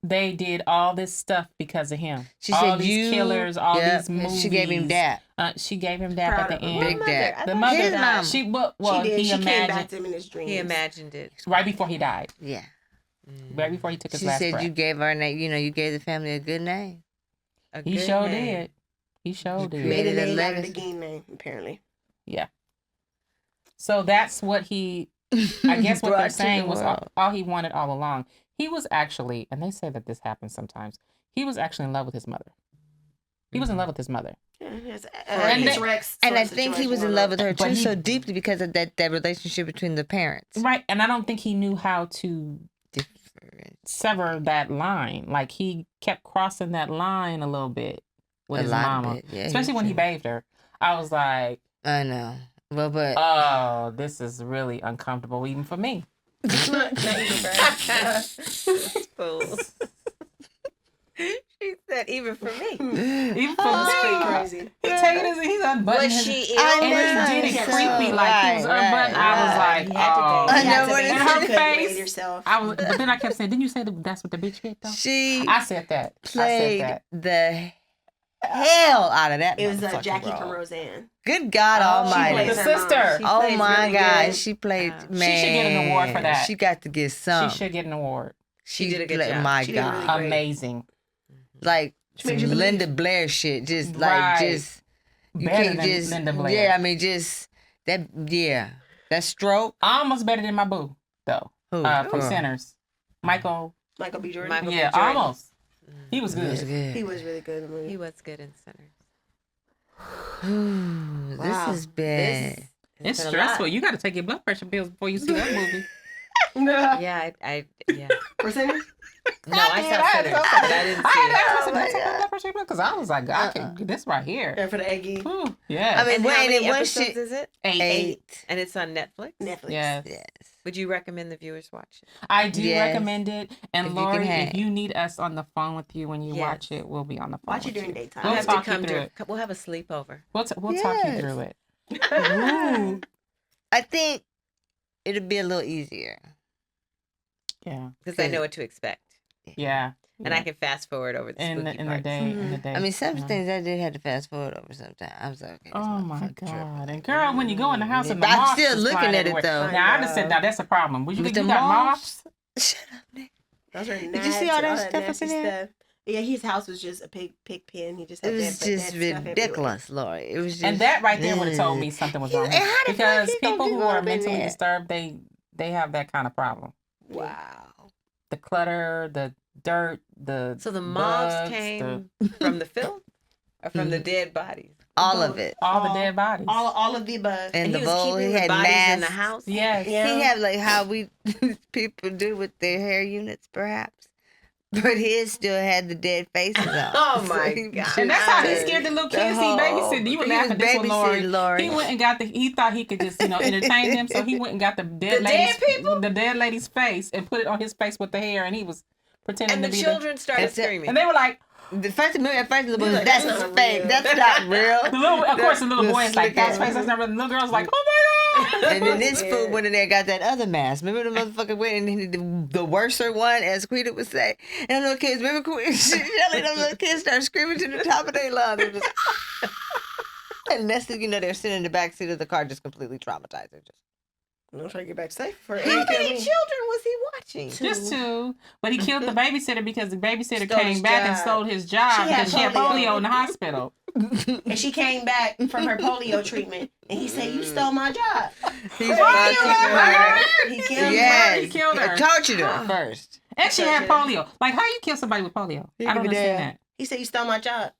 they did all this stuff because of him. She all said, these "You killers, all Yep. these movies. She gave him that. She gave him that Proud at the of him. end. Big mother. dad. I The thought mother His died. mama. She She did. he She came back imagined to him in his dreams. He imagined it. right before he died. Yeah. Right before he took his She last said breath. you gave her name. You gave the family a good name. A He good sure name. did. He sure You did. Made a Created a name out of the legacy. game name, apparently. Yeah. So that's what he, I guess what Brought they're to saying the was world. all he wanted all along. He was actually, and they say that this happens sometimes, he was actually in love with his mother. He was in love with his mother. Yeah, yes, And it's they- Rex And sort I of think he situation was in going love on. with her But too, he- so deeply because of that relationship between the parents. Right. And I don't think he knew how to Different. sever that line. Like he kept crossing that line a little bit with A his lot of mama. it, yeah, Especially when he did. bathed her. I was like, I know. Well, but oh, this is really uncomfortable even for me. Fool. She said, even for me. Even for That's me. pretty crazy. He's taking his, he's unbuttoning Was his, she ill? I and know. he did it Yes. creepy like he was Right, unbuttoned. I was right. like, He had to oh. date. I You know have to what be- it you is. couldn't Her blame face. yourself. I was, but then I kept saying, didn't you say that's what the bitch hit though? she I said that. I said played that. the hell out of that. It was motherfucking Jackie role. from Roseanne. Good God Oh, she Almighty! plays The her mom. sister. She Oh plays my really God, good. she played. Wow. Man, She should get an award for that. She got to get some. She should get an award. She did a good played- job. My She did God, really great. Amazing. like She made some you Linda Blair shit. Just Right. just you Better can't than just Linda Blair. Yeah, I mean just that. Yeah, that stroke. Almost better than my boo, though. Who? From Who? Sinners. Michael. Michael B. Jordan. Michael B. Yeah, Jordan. almost. He was It was good. good. He was really good in the movie. He was good in Sinners. Ooh, This Wow. has been. It's been a stressful. lot. You got to take your blood pressure pills before you see that movie. Yeah, I yeah. For Sinners? No, I saw Sinners, but I didn't see it. Because I was like, I can get this right here. And for the eggy. Ooh, yeah. I mean, And how when many it was episodes is it? 8. And it's on Netflix? Netflix. Yes. Yes. Would you recommend the viewers watch it? I do Yes. recommend it. And If you Lori, can hang. if you need us on the phone with you when you Yes. watch it, we'll be on the phone. Watch it with during you. daytime. We'll We'll have to talk you come through it. we'll have a sleepover. We'll talk you Yes. through it. Ooh. I think it'll be a little easier. Yeah. Because I know what to expect. Yeah. And I can fast forward over the spooky in the parts. day. In the day. I mean, some yeah. things I did have to fast forward over sometimes. I was like, okay. this Oh my motherfucker God! tripping. And girl, when you go in the house and the I'm moths still is looking flying at it, everywhere. though. Now I just said, now that's a problem. You With got the moths? Shut up, Nick. Those are Did you see all that stuff up nasty in there? stuff. Yeah, his house was just a pig pen. He just had It was that just stuff everywhere. ridiculous, Lori. It was just. And that right there would have told me something was wrong. And how the fuck Because he gonna people get who all are up in mentally there? disturbed, they have that kind of problem. Wow. The clutter, the dirt, the So the moths bugs, came from the film or from the dead bodies? All of it. all the dead bodies. All of the above. And And the he was bowl, keeping he the had bodies masks. in the house? Yes. Yeah. He had like how we people do with their hair units, perhaps. But his still had the dead faces on. Oh, So my he God. just And that's how he did scared the little the kids. He whole- babysitting. You were he laughing was at this one, Lori. babysitting Lori. He went and got he thought he could just, entertain them. So he went and got the dead The dead lady's face and put it on his face with the hair, and he was pretending And to the be children started That's it. screaming. And they were like, The first the boy was, like, that's that's not fake. real. That's not real. of course, the little The boy is like, slick that's ass. face, that's not real. The little girl's like, oh my God. And then this fool went in there and got that other mask. Remember the motherfucker went and he did the worser one, as Quita would say. And the little kids, remember Shelly, them little kids started screaming to the top of their lungs. They were just, and next thing you know, they're sitting in the back seat of the car just completely traumatized. They're just, I'm trying to get back safe for How many children was he watching? Just two. But he killed the babysitter because the babysitter Stole came his back and job. stole his job She had because she had polio. polio in the hospital. And she came back from her polio treatment, and he said, "You stole my job." he's He fucking killed her. her. He killed Yes. He killed her. Tortured her first. And she had polio. Like, how you kill somebody with polio? He I don't give a understand damn. that. He said, "You stole my job."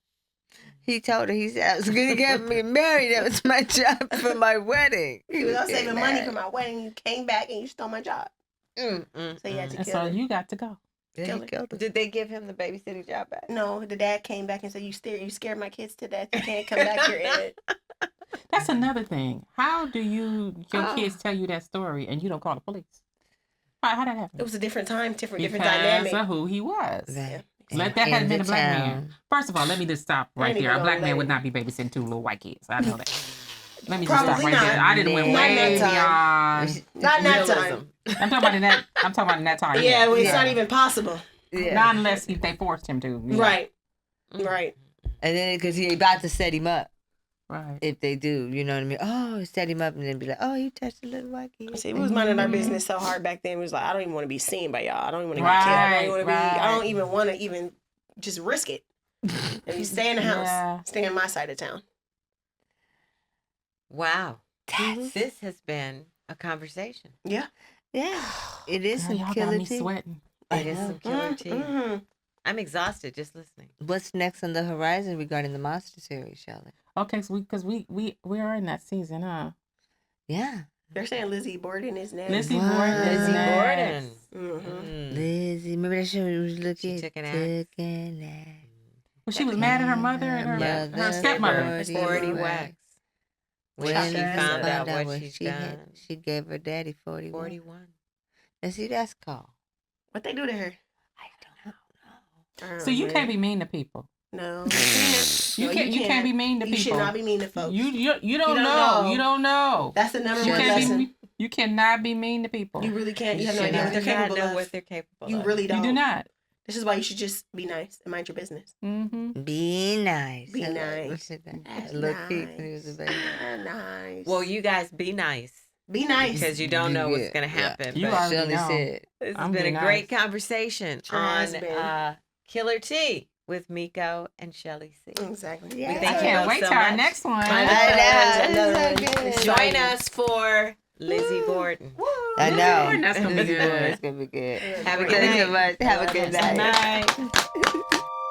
He told her, he said, I was going to get me married. That was my job for my wedding. He was out saving money for married. my wedding. You came back and you stole my job. So he had to And kill so her. you got to go. Yeah, Kill he her. killed her. Did they give him the babysitting job back? No, the dad came back and said, "You scared my kids to death. You can't come back here, Ed." That's another thing. How do your Oh. kids tell you that story and you don't call the police? How that happen? It was a different time, different Because dynamic. of who he was. Right. Let that In have been the a black man. town. First of all, let me just stop right Ain't there. even A black gonna man let would it. not be babysitting two little white kids. I know that. Let me just stop Probably right not. there. I didn't went Not way in that beyond. Not in that Realism. time. I'm talking about in that time. Yeah, well, it's Yeah. not even possible. Yeah. Not unless they forced him to. Yeah. Right. Right. And then, because he about to set him up, Right. if they do, you know what I mean? Oh, set him up and then be like, oh, you touched a little white kid. See, we was minding our business so hard back then. We was like, I don't even want to be seen by y'all. I don't even want to get killed. I don't even want to be. I don't even want to even just risk it. If you stay in the house, Yeah. stay in my side of town. Wow. This has been a conversation. Yeah. Yeah. It is Girl, some y'all got killer me tea. sweating. It is some killer tea. Mm-hmm. I'm exhausted just listening. What's next on the horizon regarding the monster series, Shelley? Okay, so we are in that season, huh? Yeah. They're saying Lizzie Borden is next. Lizzie Wow. Borden. is Lizzie next. Borden. Mm-hmm. Mm. Lizzie, remember that show we was looking? She took an axe. Took an axe. Well, she was mad at her mother and her stepmother. It's 40 wax. When When she she found out what what she's she done. had, she gave her daddy 41. 41. And see, that's called. What they do to her? I don't know. Oh, So you man. can't be mean to people. No. You can't be mean to You people. should not be mean to folks. You don't don't know. know. You don't know. That's the number You one can't lesson. be. You cannot be mean to people. You really can't. You have no should idea what they're not capable know of. what they're capable You of. really don't. You do not. This is why you should just be nice and mind your business. Mm-hmm. Be nice. Be I like nice. what she said. That's Look Pete when he was a nice. baby. Nice. Well, you guys be nice be nice. because you don't know what's Yeah, going to yeah. happen. You but already Shelley know. said. this has I'm been a being great nice. conversation Sure on has been. Killer Tea with Miko and Sheli-C. Exactly. Yeah. We I thank you can't both wait so till our much. next one. I I know. know. Another It's so one. good. Join us for Lizzie Borden. I know. That's gonna be Lizzie good. Borden, it's gonna be good. Have a good Thank you so night. much. Have a good Good night. Night.